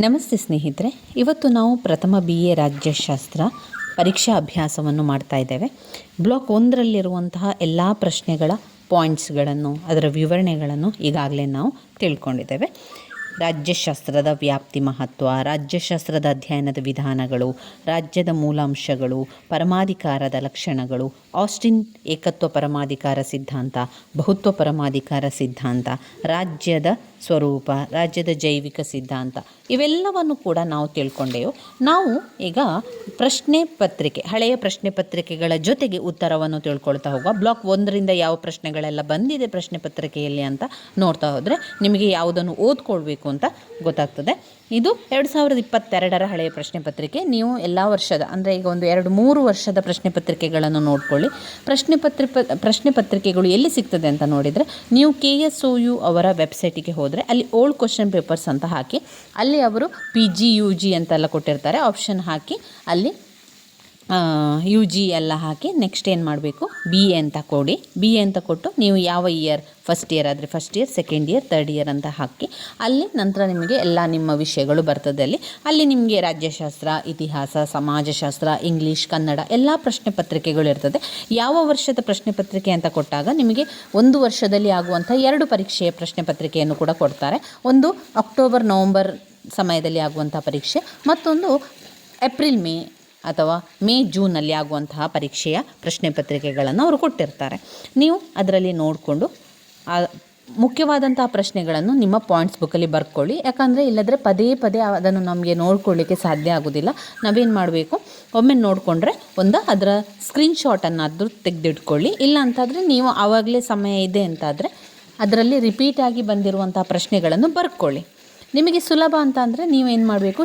ನಮಸ್ತೆ ಸ್ನೇಹಿತರೆ, ಇವತ್ತು ನಾವು ಪ್ರಥಮ BA ರಾಜ್ಯಶಾಸ್ತ್ರ ಪರೀಕ್ಷಾ ಅಭ್ಯಾಸವನ್ನು ಮಾಡ್ತಾ ಇದ್ದೇವೆ. ಬ್ಲಾಕ್ 1ರಲ್ಲಿರುವಂತಹ ಎಲ್ಲ ಪ್ರಶ್ನೆಗಳ ಪಾಯಿಂಟ್ಸ್ಗಳನ್ನು, ಅದರ ವಿವರಣೆಗಳನ್ನು ಈಗಾಗಲೇ ನಾವು ತಿಳ್ಕೊಂಡಿದ್ದೇವೆ. ರಾಜ್ಯಶಾಸ್ತ್ರದ ವ್ಯಾಪ್ತಿ ಮಹತ್ವ, ರಾಜ್ಯಶಾಸ್ತ್ರದ ಅಧ್ಯಯನದ ವಿಧಾನಗಳು, ರಾಜ್ಯದ ಮೂಲಾಂಶಗಳು, ಪರಮಾಧಿಕಾರದ ಲಕ್ಷಣಗಳು, ಆಸ್ಟಿನ್ ಏಕತ್ವ ಪರಮಾಧಿಕಾರ ಸಿದ್ಧಾಂತ, ಬಹುತ್ವ ಪರಮಾಧಿಕಾರ ಸಿದ್ಧಾಂತ, ರಾಜ್ಯದ ಸ್ವರೂಪ, ರಾಜ್ಯದ ಜೈವಿಕ ಸಿದ್ಧಾಂತ, ಇವೆಲ್ಲವನ್ನು ಕೂಡ ನಾವು ತಿಳ್ಕೊಂಡೆವು. ನಾವು ಈಗ ಪ್ರಶ್ನೆ ಪತ್ರಿಕೆ, ಹಳೆಯ ಪ್ರಶ್ನೆ ಪತ್ರಿಕೆಗಳ ಜೊತೆಗೆ ಉತ್ತರವನ್ನು ತಿಳ್ಕೊಳ್ತಾ ಹೋಗುವ. ಬ್ಲಾಕ್ 1ರಿಂದ ಯಾವ ಪ್ರಶ್ನೆಗಳೆಲ್ಲ ಬಂದಿದೆ ಪ್ರಶ್ನೆ ಪತ್ರಿಕೆಯಲ್ಲಿ ಅಂತ ನೋಡ್ತಾ ಹೋದರೆ ನಿಮಗೆ ಯಾವುದನ್ನು ಓದ್ಕೊಳ್ಬೇಕು ಅಂತ ಗೊತ್ತಾಗ್ತದೆ. ಇದು 2022ರ ಹಳೆಯ ಪ್ರಶ್ನೆ ಪತ್ರಿಕೆ. ನೀವು ಎಲ್ಲ ವರ್ಷದ, ಅಂದರೆ ಈಗ ಒಂದು 2-3 ವರ್ಷದ ಪ್ರಶ್ನೆ ಪತ್ರಿಕೆಗಳನ್ನು ನೋಡ್ಕೊಳ್ಳಿ. ಪ್ರಶ್ನೆ ಪತ್ರಿಕೆಗಳು ಎಲ್ಲಿ ಸಿಗ್ತದೆ ಅಂತ ನೋಡಿದರೆ, ನೀವು KSOU ಅವರ ವೆಬ್ಸೈಟಿಗೆ ಹೋದರೆ ಅಲ್ಲಿ ಓಲ್ಡ್ ಕ್ವಶನ್ ಪೇಪರ್ಸ್ ಅಂತ ಹಾಕಿ, ಅಲ್ಲಿ ಅವರು PG UG ಅಂತೆಲ್ಲ ಕೊಟ್ಟಿರ್ತಾರೆ. ಆಪ್ಷನ್ ಹಾಕಿ ಅಲ್ಲಿ UG ಎಲ್ಲ ಹಾಕಿ ನೆಕ್ಸ್ಟ್ ಏನು ಮಾಡಬೇಕು, BA ಅಂತ ಕೊಡಿ. BA ಅಂತ ಕೊಟ್ಟು ನೀವು ಯಾವ ಇಯರ್, ಫಸ್ಟ್ ಇಯರ್ ಆದರೆ first year, second year, third year ಅಂತ ಹಾಕಿ ಅಲ್ಲಿ ನಂತರ ನಿಮಗೆ ಎಲ್ಲ ನಿಮ್ಮ ವಿಷಯಗಳು ಬರ್ತದೆ. ಅಲ್ಲಿ ನಿಮಗೆ ರಾಜ್ಯಶಾಸ್ತ್ರ, ಇತಿಹಾಸ, ಸಮಾಜಶಾಸ್ತ್ರ, ಇಂಗ್ಲೀಷ್, ಕನ್ನಡ ಎಲ್ಲ ಪ್ರಶ್ನೆ ಪತ್ರಿಕೆಗಳು ಇರ್ತದೆ. ಯಾವ ವರ್ಷದ ಪ್ರಶ್ನೆ ಪತ್ರಿಕೆ ಅಂತ ಕೊಟ್ಟಾಗ ನಿಮಗೆ ಒಂದು ವರ್ಷದಲ್ಲಿ ಆಗುವಂಥ 2 ಪರೀಕ್ಷೆಯ ಪ್ರಶ್ನೆ ಪತ್ರಿಕೆಯನ್ನು ಕೂಡ ಕೊಡ್ತಾರೆ. ಒಂದು ಅಕ್ಟೋಬರ್ ನವಂಬರ್ ಸಮಯದಲ್ಲಿ ಆಗುವಂಥ ಪರೀಕ್ಷೆ, ಮತ್ತೊಂದು ಏಪ್ರಿಲ್ ಮೇ ಅಥವಾ ಮೇ ಜೂನಲ್ಲಿ ಆಗುವಂತಹ ಪರೀಕ್ಷೆಯ ಪ್ರಶ್ನೆ ಪತ್ರಿಕೆಗಳನ್ನು ಅವರು ಕೊಟ್ಟಿರ್ತಾರೆ. ನೀವು ಅದರಲ್ಲಿ ನೋಡಿಕೊಂಡು ಮುಖ್ಯವಾದಂತಹ ಪ್ರಶ್ನೆಗಳನ್ನು ನಿಮ್ಮ ಪಾಯಿಂಟ್ಸ್ ಬುಕ್ಕಲ್ಲಿ ಬರ್ಕೊಳ್ಳಿ. ಯಾಕಂದರೆ ಇಲ್ಲದ್ರೆ ಪದೇ ಪದೇ ಅದನ್ನು ನಮಗೆ ನೋಡ್ಕೊಳ್ಳಿಕ್ಕೆ ಸಾಧ್ಯ ಆಗೋದಿಲ್ಲ. ನಾವೇನು ಮಾಡಬೇಕು, ಒಮ್ಮೆ ನೋಡಿಕೊಂಡ್ರೆ ಅದರ ಸ್ಕ್ರೀನ್ಶಾಟನ್ನಾದರೂ ತೆಗೆದಿಟ್ಕೊಳ್ಳಿ. ಇಲ್ಲ ಅಂತಾದರೆ ನೀವು ಆವಾಗಲೇ ಸಮಯ ಇದೆ ಅಂತಾದರೆ ಅದರಲ್ಲಿ ರಿಪೀಟಾಗಿ ಬಂದಿರುವಂಥ ಪ್ರಶ್ನೆಗಳನ್ನು ಬರ್ಕೊಳ್ಳಿ. ನಿಮಗೆ ಸುಲಭ ಅಂತ ಅಂದರೆ ನೀವೇನು ಮಾಡಬೇಕು,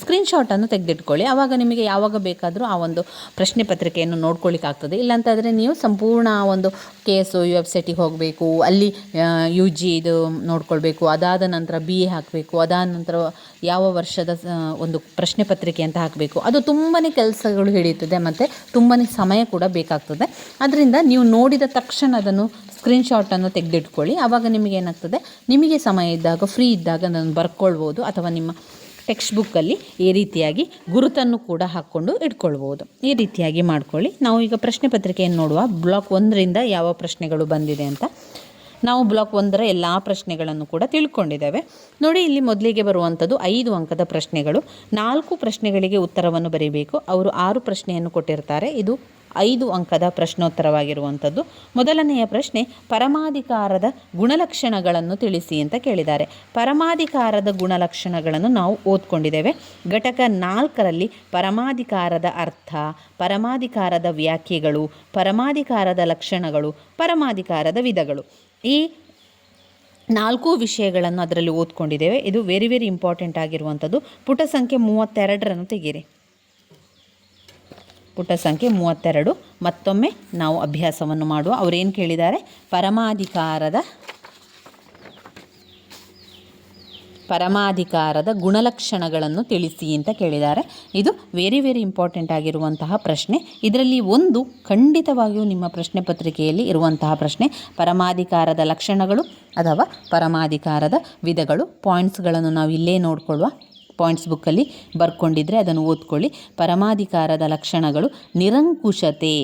ಸ್ಕ್ರೀನ್ಶಾಟನ್ನು ತೆಗೆದಿಟ್ಕೊಳ್ಳಿ. ಆವಾಗ ನಿಮಗೆ ಯಾವಾಗ ಬೇಕಾದರೂ ಆ ಒಂದು ಪ್ರಶ್ನೆ ಪತ್ರಿಕೆಯನ್ನು ನೋಡ್ಕೊಳ್ಳಿಕ್ಕಾಗ್ತದೆ. ಇಲ್ಲಾಂತಾದರೆ ನೀವು ಸಂಪೂರ್ಣ ಆ ಒಂದು KSOU ವೆಬ್ಸೈಟಿಗೆ ಹೋಗಬೇಕು, ಅಲ್ಲಿ UG ಇದು ನೋಡ್ಕೊಳ್ಬೇಕು, ಅದಾದ ನಂತರ BA ಹಾಕಬೇಕು, ಅದಾದ ನಂತರ ಯಾವ ವರ್ಷದ ಒಂದು ಪ್ರಶ್ನೆ ಪತ್ರಿಕೆ ಅಂತ ಹಾಕಬೇಕು. ಅದು ತುಂಬಾ ಕೆಲಸಗಳು ಹಿಡಿಯುತ್ತದೆ ಮತ್ತು ತುಂಬಾ ಸಮಯ ಕೂಡ ಬೇಕಾಗ್ತದೆ. ಅದರಿಂದ ನೀವು ನೋಡಿದ ತಕ್ಷಣ ಅದನ್ನು ಸ್ಕ್ರೀನ್ಶಾಟನ್ನು ತೆಗೆದಿಟ್ಕೊಳ್ಳಿ. ಆವಾಗ ನಿಮಗೆ ಏನಾಗ್ತದೆ, ನಿಮಗೆ ಸಮಯ ಇದ್ದಾಗ, ಫ್ರೀ ಇದ್ದಾಗ ಅದನ್ನು ಬರ್ಕೊಳ್ಬೋದು. ಅಥವಾ ನಿಮ್ಮ ಟೆಕ್ಸ್ಟ್ ಬುಕ್ಕಲ್ಲಿ ಈ ರೀತಿಯಾಗಿ ಗುರುತನ್ನು ಕೂಡ ಹಾಕ್ಕೊಂಡು ಇಟ್ಕೊಳ್ಬೋದು. ಈ ರೀತಿಯಾಗಿ ಮಾಡ್ಕೊಳ್ಳಿ. ನಾವು ಈಗ ಪ್ರಶ್ನೆ ಪತ್ರಿಕೆಯನ್ನು ನೋಡುವ. ಬ್ಲಾಕ್ 1ರಿಂದ ಯಾವ ಪ್ರಶ್ನೆಗಳು ಬಂದಿದೆ ಅಂತ. ನಾವು ಬ್ಲಾಕ್ 1ರ ಎಲ್ಲ ಪ್ರಶ್ನೆಗಳನ್ನು ಕೂಡ ತಿಳ್ಕೊಂಡಿದ್ದೇವೆ. ನೋಡಿ, ಇಲ್ಲಿ ಮೊದಲಿಗೆ ಬರುವಂಥದ್ದು 5 ಅಂಕದ ಪ್ರಶ್ನೆಗಳು. 4 ಪ್ರಶ್ನೆಗಳಿಗೆ ಉತ್ತರವನ್ನು ಬರೀಬೇಕು. ಅವರು 6 ಪ್ರಶ್ನೆಯನ್ನು ಕೊಟ್ಟಿರ್ತಾರೆ. ಇದು 5 ಅಂಕದ ಪ್ರಶ್ನೋತ್ತರವಾಗಿರುವಂಥದ್ದು. ಮೊದಲನೆಯ ಪ್ರಶ್ನೆ, ಪರಮಾಧಿಕಾರದ ಗುಣಲಕ್ಷಣಗಳನ್ನು ತಿಳಿಸಿ ಅಂತ ಕೇಳಿದ್ದಾರೆ. ಪರಮಾಧಿಕಾರದ ಗುಣಲಕ್ಷಣಗಳನ್ನು ನಾವು ಓದ್ಕೊಂಡಿದ್ದೇವೆ. ಘಟಕ 4ರಲ್ಲಿ ಪರಮಾಧಿಕಾರದ ಅರ್ಥ, ಪರಮಾಧಿಕಾರದ ವ್ಯಾಖ್ಯೆಗಳು, ಪರಮಾಧಿಕಾರದ ಲಕ್ಷಣಗಳು, ಪರಮಾಧಿಕಾರದ ವಿಧಗಳು, ಈ 4 ವಿಷಯಗಳನ್ನು ಅದರಲ್ಲಿ ಓದ್ಕೊಂಡಿದ್ದೇವೆ. ಇದು ವೆರಿ ಇಂಪಾರ್ಟೆಂಟ್ ಆಗಿರುವಂಥದ್ದು. ಪುಟ ಸಂಖ್ಯೆ 32 ತೆಗೀರಿ. ಪುಟ ಸಂಖ್ಯೆ 32 ಮತ್ತೊಮ್ಮೆ ನಾವು ಅಭ್ಯಾಸವನ್ನು ಮಾಡುವ. ಅವರೇನು ಕೇಳಿದ್ದಾರೆ, ಪರಮಾಧಿಕಾರದ ಗುಣಲಕ್ಷಣಗಳನ್ನು ತಿಳಿಸಿ ಅಂತ ಕೇಳಿದ್ದಾರೆ. ಇದು ವೆರಿ ಇಂಪಾರ್ಟೆಂಟ್ ಆಗಿರುವಂತಹ ಪ್ರಶ್ನೆ. ಇದರಲ್ಲಿ ಒಂದು ಖಂಡಿತವಾಗಿಯೂ ನಿಮ್ಮ ಪ್ರಶ್ನೆ ಪತ್ರಿಕೆಯಲ್ಲಿ ಇರುವಂತಹ ಪ್ರಶ್ನೆ, ಪರಮಾಧಿಕಾರದ ಲಕ್ಷಣಗಳು ಅಥವಾ ಪರಮಾಧಿಕಾರದ ವಿಧಗಳು. ಪಾಯಿಂಟ್ಸ್ಗಳನ್ನು ನಾವು ಇಲ್ಲೇ ನೋಡಿಕೊಳ್ಳುವ. ಪಾಯಿಂಟ್ಸ್ ಬುಕ್ಕಲ್ಲಿ ಬರ್ಕೊಂಡಿದ್ರೆ ಅದನ್ನು ಓದ್ಕೊಳ್ಳಿ. ಪರಮಾಧಿಕಾರದ ಲಕ್ಷಣಗಳು: ನಿರಂಕುಶತೆ,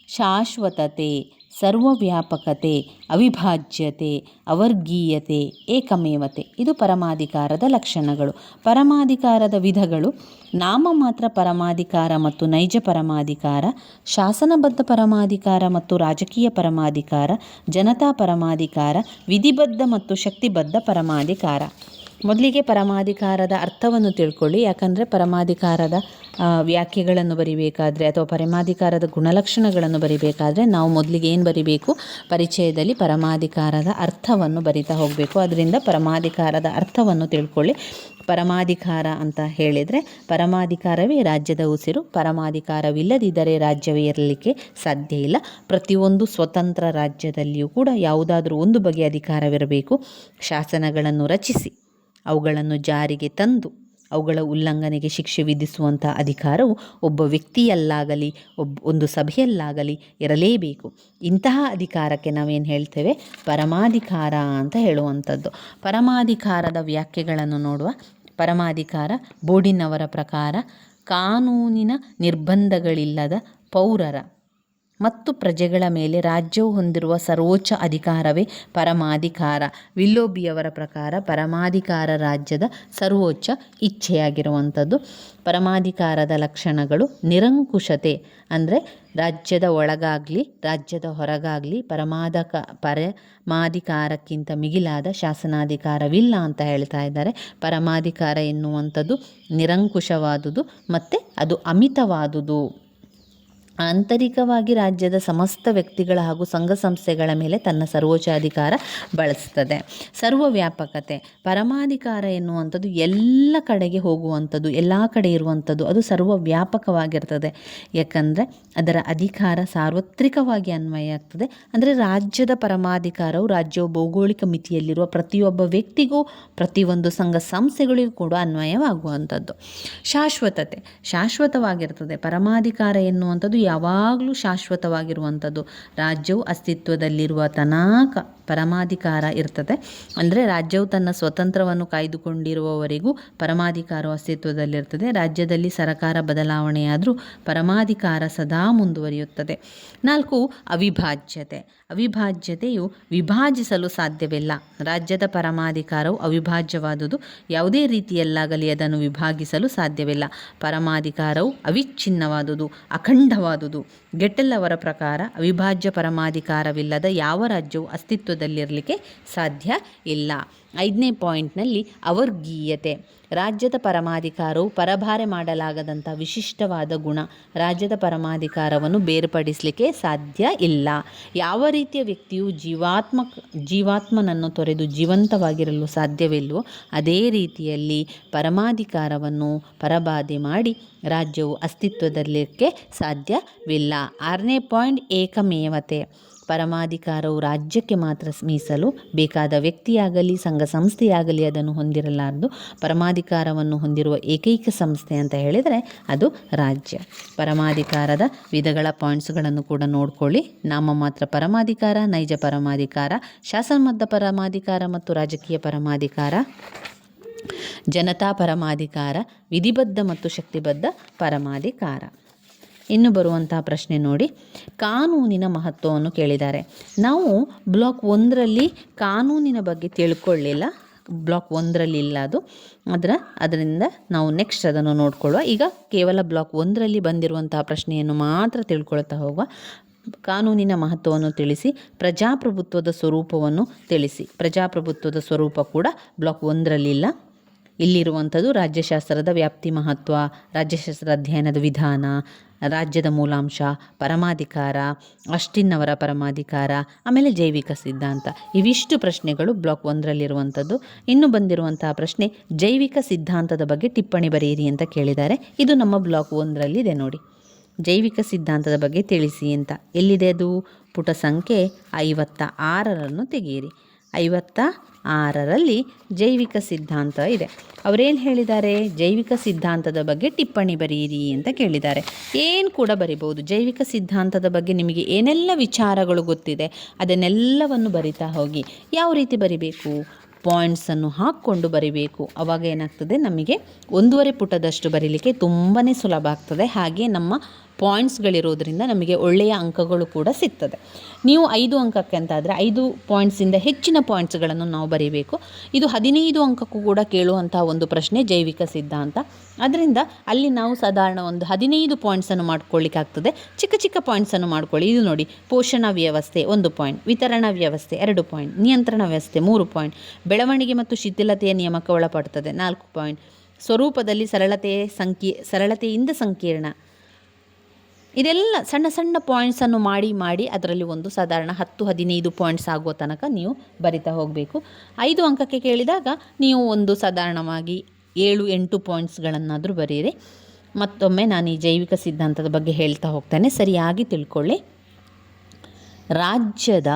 ಶಾಶ್ವತತೆ, ಸರ್ವವ್ಯಾಪಕತೆ, ಅವಿಭಾಜ್ಯತೆ, ಅವರ್ಗೀಯತೆ, ಏಕಮೇವತೆ. ಇದು ಪರಮಾಧಿಕಾರದ ಲಕ್ಷಣಗಳು. ಪರಮಾಧಿಕಾರದ ವಿಧಗಳು: ನಾಮಮಾತ್ರ ಪರಮಾಧಿಕಾರ ಮತ್ತು ನೈಜ ಪರಮಾಧಿಕಾರ, ಶಾಸನಬದ್ಧ ಪರಮಾಧಿಕಾರ ಮತ್ತು ರಾಜಕೀಯ ಪರಮಾಧಿಕಾರ, ಜನತಾ ಪರಮಾಧಿಕಾರ, ವಿಧಿಬದ್ಧ ಮತ್ತು ಶಕ್ತಿಬದ್ಧ ಪರಮಾಧಿಕಾರ. ಮೊದಲಿಗೆ ಪರಮಾಧಿಕಾರದ ಅರ್ಥವನ್ನು ತಿಳ್ಕೊಳ್ಳಿ. ಯಾಕಂದರೆ ಪರಮಾಧಿಕಾರದ ವ್ಯಾಖ್ಯೆಗಳನ್ನು ಬರಿಬೇಕಾದ್ರೆ ಅಥವಾ ಪರಮಾಧಿಕಾರದ ಗುಣಲಕ್ಷಣಗಳನ್ನು ಬರಿಬೇಕಾದ್ರೆ ನಾವು ಮೊದಲಿಗೆ ಏನು ಬರಿಬೇಕು, ಪರಿಚಯದಲ್ಲಿ ಪರಮಾಧಿಕಾರದ ಅರ್ಥವನ್ನು ಬರಿತಾ ಹೋಗಬೇಕು. ಅದರಿಂದ ಪರಮಾಧಿಕಾರದ ಅರ್ಥವನ್ನು ತಿಳ್ಕೊಳ್ಳಿ. ಪರಮಾಧಿಕಾರ ಅಂತ ಹೇಳಿದರೆ ಪರಮಾಧಿಕಾರವೇ ರಾಜ್ಯದ ಉಸಿರು. ಪರಮಾಧಿಕಾರವಿಲ್ಲದಿದ್ದರೆ ರಾಜ್ಯವೇ ಇರಲಿಕ್ಕೆ ಸಾಧ್ಯ ಇಲ್ಲ. ಪ್ರತಿಯೊಂದು ಸ್ವತಂತ್ರ ರಾಜ್ಯದಲ್ಲಿಯೂ ಕೂಡ ಯಾವುದಾದ್ರೂ ಒಂದು ಬಗೆಯ ಅಧಿಕಾರವಿರಬೇಕು. ಶಾಸನಗಳನ್ನು ರಚಿಸಿ ಅವುಗಳನ್ನು ಜಾರಿಗೆ ತಂದು ಅವುಗಳ ಉಲ್ಲಂಘನೆಗೆ ಶಿಕ್ಷೆ ವಿಧಿಸುವಂಥ ಅಧಿಕಾರವು ಒಬ್ಬ ವ್ಯಕ್ತಿಯಲ್ಲಾಗಲಿ ಒಂದು ಸಭೆಯಲ್ಲಾಗಲಿ ಇರಲೇಬೇಕು. ಇಂತಹ ಅಧಿಕಾರಕ್ಕೆ ನಾವೇನು ಹೇಳ್ತೇವೆ, ಪರಮಾಧಿಕಾರ ಅಂತ ಹೇಳುವಂಥದ್ದು. ಪರಮಾಧಿಕಾರದ ವ್ಯಾಖ್ಯೆಗಳನ್ನು ನೋಡುವ. ಪರಮಾಧಿಕಾರ ಬೋರ್ಡಿನವರ ಪ್ರಕಾರ ಕಾನೂನಿನ ನಿರ್ಬಂಧಗಳಿಲ್ಲದ ಪೌರರ ಮತ್ತು ಪ್ರಜೆಗಳ ಮೇಲೆ ರಾಜ್ಯವು ಹೊಂದಿರುವ ಸರ್ವೋಚ್ಚ ಅಧಿಕಾರವೇ ಪರಮಾಧಿಕಾರ. ವಿಲ್ಲೋಬಿಯವರ ಪ್ರಕಾರ ಪರಮಾಧಿಕಾರ ರಾಜ್ಯದ ಸರ್ವೋಚ್ಚ ಇಚ್ಛೆಯಾಗಿರುವಂಥದ್ದು. ಪರಮಾಧಿಕಾರದ ಲಕ್ಷಣಗಳು ನಿರಂಕುಶತೆ, ಅಂದರೆ ರಾಜ್ಯದ ಒಳಗಾಗಲಿ ರಾಜ್ಯದ ಹೊರಗಾಗಲಿ ಪರಮಾಧಿಕಾರಕ್ಕಿಂತ ಮಿಗಿಲಾದ ಶಾಸನಾಧಿಕಾರವಿಲ್ಲ ಅಂತ ಹೇಳ್ತಾ ಇದ್ದಾರೆ. ಪರಮಾಧಿಕಾರ ಎನ್ನುವಂಥದ್ದು ನಿರಂಕುಶವಾದುದು ಮತ್ತು ಅದು ಅಮಿತವಾದುದು. ಆಂತರಿಕವಾಗಿ ರಾಜ್ಯದ ಸಮಸ್ತ ವ್ಯಕ್ತಿಗಳ ಹಾಗೂ ಸಂಘ ಸಂಸ್ಥೆಗಳ ಮೇಲೆ ತನ್ನ ಸರ್ವೋಚ್ಚ ಅಧಿಕಾರ ಬಳಸ್ತದೆ. ಸರ್ವವ್ಯಾಪಕತೆ, ಪರಮಾಧಿಕಾರ ಎನ್ನುವಂಥದ್ದು ಎಲ್ಲ ಕಡೆಗೆ ಹೋಗುವಂಥದ್ದು, ಎಲ್ಲ ಕಡೆ ಇರುವಂಥದ್ದು, ಅದು ಸರ್ವವ್ಯಾಪಕವಾಗಿರ್ತದೆ. ಯಾಕಂದರೆ ಅದರ ಅಧಿಕಾರ ಸಾರ್ವತ್ರಿಕವಾಗಿ ಅನ್ವಯ ಆಗ್ತದೆ. ಅಂದರೆ ರಾಜ್ಯದ ಪರಮಾಧಿಕಾರವು ರಾಜ್ಯವು ಭೌಗೋಳಿಕ ಮಿತಿಯಲ್ಲಿರುವ ಪ್ರತಿಯೊಬ್ಬ ವ್ಯಕ್ತಿಗೂ ಪ್ರತಿಯೊಂದು ಸಂಘ ಸಂಸ್ಥೆಗಳಿಗೂ ಕೂಡ ಅನ್ವಯವಾಗುವಂಥದ್ದು. ಶಾಶ್ವತತೆ, ಶಾಶ್ವತವಾಗಿರ್ತದೆ. ಪರಮಾಧಿಕಾರ ಎನ್ನುವಂಥದ್ದು ಯಾವಾಗಲೂ ಶಾಶ್ವತವಾಗಿರುವಂಥದ್ದು. ರಾಜ್ಯವು ಅಸ್ತಿತ್ವದಲ್ಲಿರುವ ತನಕ ಪರಮಾಧಿಕಾರ ಇರ್ತದೆ. ಅಂದರೆ ರಾಜ್ಯವು ತನ್ನ ಸ್ವತಂತ್ರವನ್ನು ಕಾಯ್ದುಕೊಂಡಿರುವವರೆಗೂ ಪರಮಾಧಿಕಾರವು ಅಸ್ತಿತ್ವದಲ್ಲಿರ್ತದೆ. ರಾಜ್ಯದಲ್ಲಿ ಸರಕಾರ ಬದಲಾವಣೆಯಾದರೂ ಪರಮಾಧಿಕಾರ ಸದಾ ಮುಂದುವರಿಯುತ್ತದೆ. 4, ಅವಿಭಾಜ್ಯತೆ. ಅವಿಭಾಜ್ಯತೆಯು ವಿಭಾಜಿಸಲು ಸಾಧ್ಯವಿಲ್ಲ. ರಾಜ್ಯದ ಪರಮಾಧಿಕಾರವು ಅವಿಭಾಜ್ಯವಾದುದು. ಯಾವುದೇ ರೀತಿಯಲ್ಲಾಗಲಿ ಅದನ್ನು ವಿಭಾಗಿಸಲು ಸಾಧ್ಯವಿಲ್ಲ. ಪರಮಾಧಿಕಾರವು ಅವಿಚ್ಛಿನ್ನವಾದುದು, ಅಖಂಡವಾದುದು. ಗೆಟೆಲ್ ಅವರ ಪ್ರಕಾರ ಅವಿಭಾಜ್ಯ ಪರಮಾಧಿಕಾರವಿಲ್ಲದ ಯಾವ ರಾಜ್ಯವು ಅಸ್ತಿತ್ವದಲ್ಲಿರಲಿಕ್ಕೆ ಸಾಧ್ಯ ಇಲ್ಲ. 5ನೇ ಪಾಯಿಂಟ್ನಲ್ಲಿ ಅವರ್ಗೀಯತೆ. ರಾಜ್ಯದ ಪರಮಾಧಿಕಾರವು ಪರಭಾರೆ ಮಾಡಲಾಗದಂಥ ವಿಶಿಷ್ಟವಾದ ಗುಣ. ರಾಜ್ಯದ ಪರಮಾಧಿಕಾರವನ್ನು ಬೇರ್ಪಡಿಸಲಿಕ್ಕೆ ಸಾಧ್ಯ ಇಲ್ಲ. ಯಾವ ರೀತಿಯ ವ್ಯಕ್ತಿಯು ಜೀವಾತ್ಮನನ್ನು ತೊರೆದು ಜೀವಂತವಾಗಿರಲು ಸಾಧ್ಯವಿಲ್ಲವೋ ಅದೇ ರೀತಿಯಲ್ಲಿ ಪರಮಾಧಿಕಾರವನ್ನು ಪರಭಾದೆ ಮಾಡಿ ರಾಜ್ಯವು ಅಸ್ತಿತ್ವದಲ್ಲಿಕ್ಕೆ ಸಾಧ್ಯವಿಲ್ಲ. 6ನೇ ಪಾಯಿಂಟ್ ಏಕಮೇವತೆ. ಪರಮಾಧಿಕಾರವು ರಾಜ್ಯಕ್ಕೆ ಮಾತ್ರ ಮೀಸಲು. ಬೇಕಾದ ವ್ಯಕ್ತಿಯಾಗಲಿ ಸಂಘ ಸಂಸ್ಥೆಯಾಗಲಿ ಅದನ್ನು ಹೊಂದಿರಲಾರದು. ಪರಮಾಧಿಕಾರವನ್ನು ಹೊಂದಿರುವ ಏಕೈಕ ಸಂಸ್ಥೆ ಅಂತ ಹೇಳಿದರೆ ಅದು ರಾಜ್ಯ. ಪರಮಾಧಿಕಾರದ ವಿಧಗಳ ಪಾಯಿಂಟ್ಸ್ಗಳನ್ನು ಕೂಡ ನೋಡ್ಕೊಳ್ಳಿ. ನಾಮಮಾತ್ರ ಪರಮಾಧಿಕಾರ, ನೈಜ ಪರಮಾಧಿಕಾರ, ಶಾಸನಬದ್ಧ ಪರಮಾಧಿಕಾರ ಮತ್ತು ರಾಜಕೀಯ ಪರಮಾಧಿಕಾರ, ಜನತಾ ಪರಮಾಧಿಕಾರ, ವಿಧಿಬದ್ಧ ಮತ್ತು ಶಕ್ತಿಬದ್ಧ ಪರಮಾಧಿಕಾರ. ಇನ್ನು ಬರುವಂತಹ ಪ್ರಶ್ನೆ ನೋಡಿ, ಕಾನೂನಿನ ಮಹತ್ವವನ್ನು ಕೇಳಿದ್ದಾರೆ. ನಾವು ಬ್ಲಾಕ್ 1ರಲ್ಲಿ ಕಾನೂನಿನ ಬಗ್ಗೆ ತಿಳ್ಕೊಳ್ಳಿಲ್ಲ. ಬ್ಲಾಕ್ 1ರಲ್ಲಿ ಇಲ್ಲ ಅದು. ಅದರಿಂದ ನಾವು ನೆಕ್ಸ್ಟ್ ಅದನ್ನು ನೋಡ್ಕೊಳ್ಳುವ. ಈಗ ಕೇವಲ ಬ್ಲಾಕ್ 1ರಲ್ಲಿ ಬಂದಿರುವಂತಹ ಪ್ರಶ್ನೆಯನ್ನು ಮಾತ್ರ ತಿಳ್ಕೊಳ್ತಾ ಹೋಗುವ. ಕಾನೂನಿನ ಮಹತ್ವವನ್ನು ತಿಳಿಸಿ, ಪ್ರಜಾಪ್ರಭುತ್ವದ ಸ್ವರೂಪವನ್ನು ತಿಳಿಸಿ. ಪ್ರಜಾಪ್ರಭುತ್ವದ ಸ್ವರೂಪ ಕೂಡ ಬ್ಲಾಕ್ 1ರಲ್ಲಿಲ್ಲ. ಇಲ್ಲಿರುವಂಥದ್ದು ರಾಜ್ಯಶಾಸ್ತ್ರದ ವ್ಯಾಪ್ತಿ, ಮಹತ್ವ, ರಾಜ್ಯಶಾಸ್ತ್ರ ಅಧ್ಯಯನದ ವಿಧಾನ, ರಾಜ್ಯದ ಮೂಲಾಂಶ, ಪರಮಾಧಿಕಾರ, ಅಷ್ಟಿನ್ನವರ ಪರಮಾಧಿಕಾರ, ಆಮೇಲೆ ಜೈವಿಕ ಸಿದ್ಧಾಂತ. ಇವಿಷ್ಟು ಪ್ರಶ್ನೆಗಳು ಬ್ಲಾಕ್ 1ರಲ್ಲಿರುವಂಥದ್ದು. ಇನ್ನು ಬಂದಿರುವಂತಹ ಪ್ರಶ್ನೆ ಜೈವಿಕ ಸಿದ್ಧಾಂತದ ಬಗ್ಗೆ ಟಿಪ್ಪಣಿ ಬರೆಯಿರಿ ಅಂತ ಕೇಳಿದ್ದಾರೆ. ಇದು ನಮ್ಮ ಬ್ಲಾಕ್ 1ರಲ್ಲಿದೆ ನೋಡಿ. ಜೈವಿಕ ಸಿದ್ಧಾಂತದ ಬಗ್ಗೆ ತಿಳಿಸಿ ಅಂತ. ಎಲ್ಲಿದೆ ಅದು? ಪುಟ ಸಂಖ್ಯೆ 56 ತೆಗೆಯಿರಿ. 56ರಲ್ಲಿ ಜೈವಿಕ ಸಿದ್ಧಾಂತ ಇದೆ. ಅವರೇನು ಹೇಳಿದ್ದಾರೆ? ಜೈವಿಕ ಸಿದ್ಧಾಂತದ ಬಗ್ಗೆ ಟಿಪ್ಪಣಿ ಬರೆಯಿರಿ ಅಂತ ಕೇಳಿದ್ದಾರೆ. ಏನು ಕೂಡ ಬರಿಬೋದು. ಜೈವಿಕ ಸಿದ್ಧಾಂತದ ಬಗ್ಗೆ ನಿಮಗೆ ಏನೆಲ್ಲ ವಿಚಾರಗಳು ಗೊತ್ತಿದೆ ಅದನ್ನೆಲ್ಲವನ್ನು ಬರಿತಾ ಹೋಗಿ. ಯಾವ ರೀತಿ ಬರಿಬೇಕು? ಪಾಯಿಂಟ್ಸನ್ನು ಹಾಕ್ಕೊಂಡು ಬರಿಬೇಕು. ಆವಾಗ ಏನಾಗ್ತದೆ, ನಮಗೆ 1.5 ಪುಟದಷ್ಟು ಬರೀಲಿಕ್ಕೆ ತುಂಬಾ ಸುಲಭ ಆಗ್ತದೆ. ಹಾಗೆ ನಮ್ಮ ಪಾಯಿಂಟ್ಸ್ಗಳಿರೋದ್ರಿಂದ ನಮಗೆ ಒಳ್ಳೆಯ ಅಂಕಗಳು ಕೂಡ ಸಿಗ್ತದೆ. ನೀವು 5 ಅಂಕಕ್ಕೆ ಅಂತಾದರೆ 5 ಪಾಯಿಂಟ್ಸಿಂದ ಹೆಚ್ಚಿನ ಪಾಯಿಂಟ್ಸ್ಗಳನ್ನು ನಾವು ಬರೀಬೇಕು. ಇದು 15 ಅಂಕಕ್ಕೂ ಕೂಡ ಕೇಳುವಂಥ ಒಂದು ಪ್ರಶ್ನೆ ಜೈವಿಕ ಸಿದ್ಧಾಂತ. ಅದರಿಂದ ಅಲ್ಲಿ ನಾವು ಸಾಧಾರಣ ಒಂದು 15 ಪಾಯಿಂಟ್ಸನ್ನು ಮಾಡ್ಕೊಳ್ಳಿಕ್ಕಾಗ್ತದೆ. ಚಿಕ್ಕ ಚಿಕ್ಕ ಪಾಯಿಂಟ್ಸನ್ನು ಮಾಡ್ಕೊಳ್ಳಿ. ಇದು ನೋಡಿ, ಪೋಷಣ ವ್ಯವಸ್ಥೆ 1 ಪಾಯಿಂಟ್, ವಿತರಣಾ ವ್ಯವಸ್ಥೆ 2 ಪಾಯಿಂಟ್, ನಿಯಂತ್ರಣ ವ್ಯವಸ್ಥೆ 3 ಪಾಯಿಂಟ್, ಬೆಳವಣಿಗೆ ಮತ್ತು ಶಿಥಿಲತೆಯ ನಿಯಮಕ್ಕೆ ಒಳಪಡುತ್ತದೆ 4 ಪಾಯಿಂಟ್, ಸ್ವರೂಪದಲ್ಲಿ ಸರಳತೆಯಿಂದ ಸಂಕೀರ್ಣ. ಇದೆಲ್ಲ ಸಣ್ಣ ಸಣ್ಣ ಪಾಯಿಂಟ್ಸನ್ನು ಮಾಡಿ ಅದರಲ್ಲಿ ಒಂದು ಸಾಧಾರಣ 10-15 ಪಾಯಿಂಟ್ಸ್ ಆಗುವ ತನಕ ನೀವು ಬರಿತಾ ಹೋಗಬೇಕು. 5 ಅಂಕಕ್ಕೆ ಕೇಳಿದಾಗ ನೀವು ಒಂದು ಸಾಧಾರಣವಾಗಿ 7-8 ಪಾಯಿಂಟ್ಸ್ಗಳನ್ನಾದರೂ ಬರೀರಿ. ಮತ್ತೊಮ್ಮೆ ನಾನು ಈ ಜೈವಿಕ ಸಿದ್ಧಾಂತದ ಬಗ್ಗೆ ಹೇಳ್ತಾ ಹೋಗ್ತೇನೆ, ಸರಿಯಾಗಿ ತಿಳ್ಕೊಳ್ಳಿ. ರಾಜ್ಯದ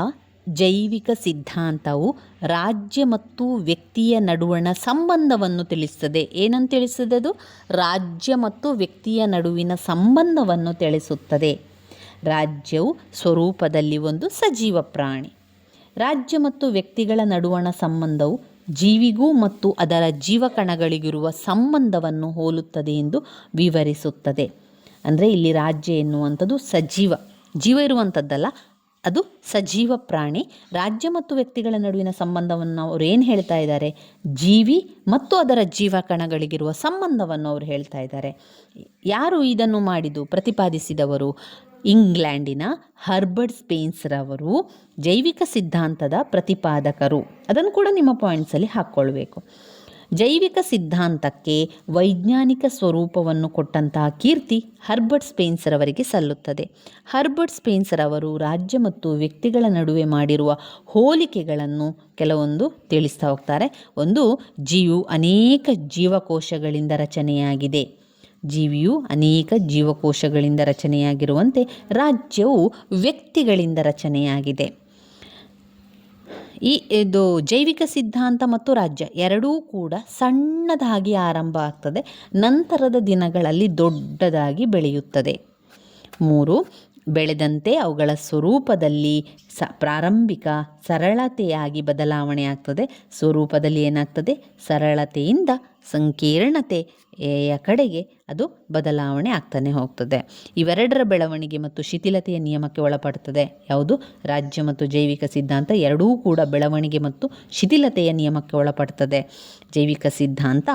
ಜೈವಿಕ ಸಿದ್ಧಾಂತವು ರಾಜ್ಯ ಮತ್ತು ವ್ಯಕ್ತಿಯ ನಡುವಣ ಸಂಬಂಧವನ್ನು ತಿಳಿಸುತ್ತದೆ. ಏನಂತ ತಿಳಿಸುತ್ತದೆ ಅದು? ರಾಜ್ಯ ಮತ್ತು ವ್ಯಕ್ತಿಯ ನಡುವಿನ ಸಂಬಂಧವನ್ನು ತಿಳಿಸುತ್ತದೆ. ರಾಜ್ಯವು ಸ್ವರೂಪದಲ್ಲಿ ಒಂದು ಸಜೀವ ಪ್ರಾಣಿ. ರಾಜ್ಯ ಮತ್ತು ವ್ಯಕ್ತಿಗಳ ನಡುವಣ ಸಂಬಂಧವು ಜೀವಿಗೂ ಮತ್ತು ಅದರ ಜೀವಕಣಗಳಿಗಿರುವ ಸಂಬಂಧವನ್ನು ಹೋಲುತ್ತದೆ ಎಂದು ವಿವರಿಸುತ್ತದೆ. ಅಂದರೆ ಇಲ್ಲಿ ರಾಜ್ಯ ಎನ್ನುವಂಥದ್ದು ಜೀವ ಇರುವಂಥದ್ದಲ್ಲ, ಅದು ಸಜೀವ ಪ್ರಾಣಿ. ರಾಜ್ಯ ಮತ್ತು ವ್ಯಕ್ತಿಗಳ ನಡುವಿನ ಸಂಬಂಧವನ್ನು ಅವ್ರು ಏನು ಹೇಳ್ತಾ ಇದ್ದಾರೆ? ಜೀವಿ ಮತ್ತು ಅದರ ಜೀವಕಣಗಳಿಗಿರುವ ಸಂಬಂಧವನ್ನು ಅವರು ಹೇಳ್ತಾ ಇದ್ದಾರೆ. ಯಾರು ಇದನ್ನು ಪ್ರತಿಪಾದಿಸಿದವರು? ಇಂಗ್ಲೆಂಡಿನ ಹರ್ಬರ್ಟ್ ಸ್ಪೆನ್ಸರ್ ಜೈವಿಕ ಸಿದ್ಧಾಂತದ ಪ್ರತಿಪಾದಕರು. ಅದನ್ನು ಕೂಡ ನಿಮ್ಮ ಪಾಯಿಂಟ್ಸಲ್ಲಿ ಹಾಕ್ಕೊಳ್ಬೇಕು. ಜೈವಿಕ ಸಿದ್ಧಾಂತಕ್ಕೆ ವೈಜ್ಞಾನಿಕ ಸ್ವರೂಪವನ್ನು ಕೊಟ್ಟಂತಹ ಕೀರ್ತಿ ಹರ್ಬರ್ಟ್ ಸ್ಪೆನ್ಸರ್ ಅವರಿಗೆ ಸಲ್ಲುತ್ತದೆ. ಹರ್ಬರ್ಟ್ ಸ್ಪೆನ್ಸರ್ ಅವರು ರಾಜ್ಯ ಮತ್ತು ವ್ಯಕ್ತಿಗಳ ನಡುವೆ ಮಾಡಿರುವ ಹೋಲಿಕೆಗಳನ್ನು ಕೆಲವೊಂದು ತಿಳಿಸ್ತಾ ಹೋಗ್ತಾರೆ. ಒಂದು, ಜೀವಿಯು ಅನೇಕ ಜೀವಕೋಶಗಳಿಂದ ರಚನೆಯಾಗಿರುವಂತೆ ರಾಜ್ಯವು ವ್ಯಕ್ತಿಗಳಿಂದ ರಚನೆಯಾಗಿದೆ. ಇದು ಜೈವಿಕ ಸಿದ್ಧಾಂತ ಮತ್ತು ರಾಜ್ಯ ಎರಡೂ ಕೂಡ ಸಣ್ಣದಾಗಿ ಆರಂಭ ಆಗ್ತದೆ, ನಂತರದ ದಿನಗಳಲ್ಲಿ ದೊಡ್ಡದಾಗಿ ಬೆಳೆಯುತ್ತದೆ. 3, ಬೆಳೆದಂತೆ ಅವುಗಳ ಸ್ವರೂಪದಲ್ಲಿ ಪ್ರಾರಂಭಿಕ ಸರಳತೆಯಾಗಿ ಬದಲಾವಣೆ ಆಗ್ತದೆ. ಸ್ವರೂಪದಲ್ಲಿ ಏನಾಗ್ತದೆ? ಸರಳತೆಯಿಂದ ಸಂಕೀರ್ಣತೆಯ ಕಡೆಗೆ ಅದು ಬದಲಾವಣೆ ಆಗ್ತಾನೆ ಹೋಗ್ತದೆ. ಇವೆರಡರ ಬೆಳವಣಿಗೆ ಮತ್ತು ಶಿಥಿಲತೆಯ ನಿಯಮಕ್ಕೆ ಒಳಪಡ್ತದೆ. ಯಾವುದು? ರಾಜ್ಯ ಮತ್ತು ಜೈವಿಕ ಸಿದ್ಧಾಂತ ಎರಡೂ ಕೂಡ ಬೆಳವಣಿಗೆ ಮತ್ತು ಶಿಥಿಲತೆಯ ನಿಯಮಕ್ಕೆ ಒಳಪಡ್ತದೆ. ಜೈವಿಕ ಸಿದ್ಧಾಂತ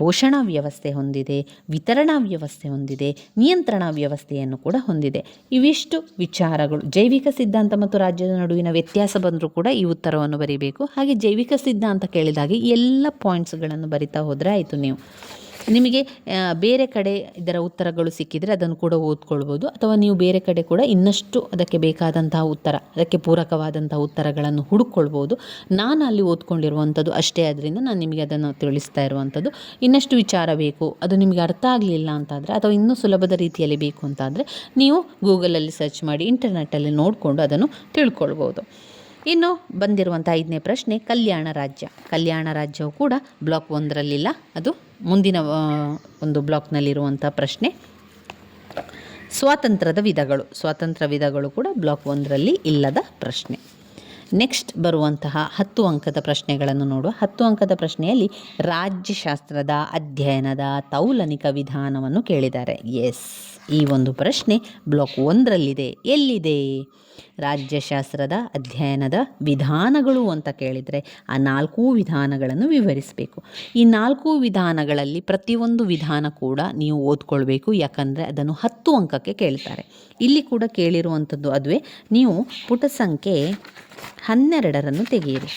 ಪೋಷಣಾ ವ್ಯವಸ್ಥೆ ಹೊಂದಿದೆ, ವಿತರಣಾ ವ್ಯವಸ್ಥೆ ಹೊಂದಿದೆ, ನಿಯಂತ್ರಣಾ ವ್ಯವಸ್ಥೆಯನ್ನು ಕೂಡ ಹೊಂದಿದೆ. ಇವಿಷ್ಟು ವಿಚಾರಗಳು. ಜೈವಿಕ ಸಿದ್ಧಾಂತ ಮತ್ತು ರಾಜ್ಯದ ನಡುವಿನ ವ್ಯತ್ಯಾಸ ಬಂದರೂ ಕೂಡ ಈ ಉತ್ತರವನ್ನು ಬರೀಬೇಕು. ಹಾಗೆ ಜೈವಿಕ ಸಿದ್ಧಾಂತ ಕೇಳಿದಾಗೆ ಎಲ್ಲ ಪಾಯಿಂಟ್ಸ್ಗಳನ್ನು ಬರಿತಾ ಹೋದರೆ ಆಯಿತು. ನಿಮಗೆ ಬೇರೆ ಕಡೆ ಇದರ ಉತ್ತರಗಳು ಸಿಕ್ಕಿದರೆ ಅದನ್ನು ಕೂಡ ಓದ್ಕೊಳ್ಬೋದು, ಅಥವಾ ನೀವು ಬೇರೆ ಕಡೆ ಕೂಡ ಇನ್ನಷ್ಟು ಅದಕ್ಕೆ ಬೇಕಾದಂತಹ ಅದಕ್ಕೆ ಪೂರಕವಾದಂತಹ ಉತ್ತರಗಳನ್ನು ಹುಡುಕೊಳ್ಬೋದು. ನಾನು ಅಲ್ಲಿ ಓದ್ಕೊಂಡಿರುವಂಥದ್ದು ಅಷ್ಟೇ, ಅದರಿಂದ ನಾನು ನಿಮಗೆ ಅದನ್ನು ತಿಳಿಸ್ತಾ ಇರುವಂಥದ್ದು. ಇನ್ನಷ್ಟು ವಿಚಾರ ಬೇಕು, ಅದು ನಿಮಗೆ ಅರ್ಥ ಆಗಲಿಲ್ಲ ಅಂತಾದರೆ, ಅಥವಾ ಇನ್ನೂ ಸುಲಭದ ರೀತಿಯಲ್ಲಿ ಬೇಕು ಅಂತಾದರೆ ನೀವು ಗೂಗಲಲ್ಲಿ ಸರ್ಚ್ ಮಾಡಿ, ಇಂಟರ್ನೆಟ್ಟಲ್ಲಿ ನೋಡಿಕೊಂಡು ಅದನ್ನು ತಿಳ್ಕೊಳ್ಬೋದು. ಇನ್ನು ಬಂದಿರುವಂಥ 5ನೇ ಪ್ರಶ್ನೆ, ಕಲ್ಯಾಣ ರಾಜ್ಯವು ಕೂಡ ಬ್ಲಾಕ್ 1ರಲ್ಲಿಲ್ಲ, ಅದು ಮುಂದಿನ ಒಂದು ಬ್ಲಾಕ್ನಲ್ಲಿರುವಂಥ ಪ್ರಶ್ನೆ. ಸ್ವಾತಂತ್ರ್ಯ ವಿಧಗಳು ಕೂಡ ಬ್ಲಾಕ್ 1ರಲ್ಲಿ ಇಲ್ಲದ ಪ್ರಶ್ನೆ. ನೆಕ್ಸ್ಟ್ ಬರುವಂತಹ 10 ಅಂಕದ ಪ್ರಶ್ನೆಗಳನ್ನು ನೋಡುವ. 10 ಅಂಕದ ಪ್ರಶ್ನೆಯಲ್ಲಿ ರಾಜ್ಯಶಾಸ್ತ್ರದ ಅಧ್ಯಯನದ ತೌಲನಿಕ ವಿಧಾನವನ್ನು ಕೇಳಿದ್ದಾರೆ. ಈ ಒಂದು ಪ್ರಶ್ನೆ ಬ್ಲಾಕ್ 1ರಲ್ಲಿದೆ. ಎಲ್ಲಿದೆ? ರಾಜ್ಯಶಾಸ್ತ್ರದ ಅಧ್ಯಯನದ ವಿಧಾನಗಳು ಅಂತ ಕೇಳಿದರೆ ಆ 4 ವಿಧಾನಗಳನ್ನು ವಿವರಿಸಬೇಕು. ಈ 4 ವಿಧಾನಗಳಲ್ಲಿ ಪ್ರತಿಯೊಂದು ವಿಧಾನ ಕೂಡ ನೀವು ಓದ್ಕೊಳ್ಬೇಕು, ಯಾಕಂದರೆ ಅದನ್ನು 10 ಅಂಕಕ್ಕೆ ಕೇಳ್ತಾರೆ. ಇಲ್ಲಿ ಕೂಡ ಕೇಳಿರುವಂಥದ್ದು ಅದುವೇ. ನೀವು ಪುಟ ಸಂಖ್ಯೆ 12 ತೆಗೆಯಿರಿ.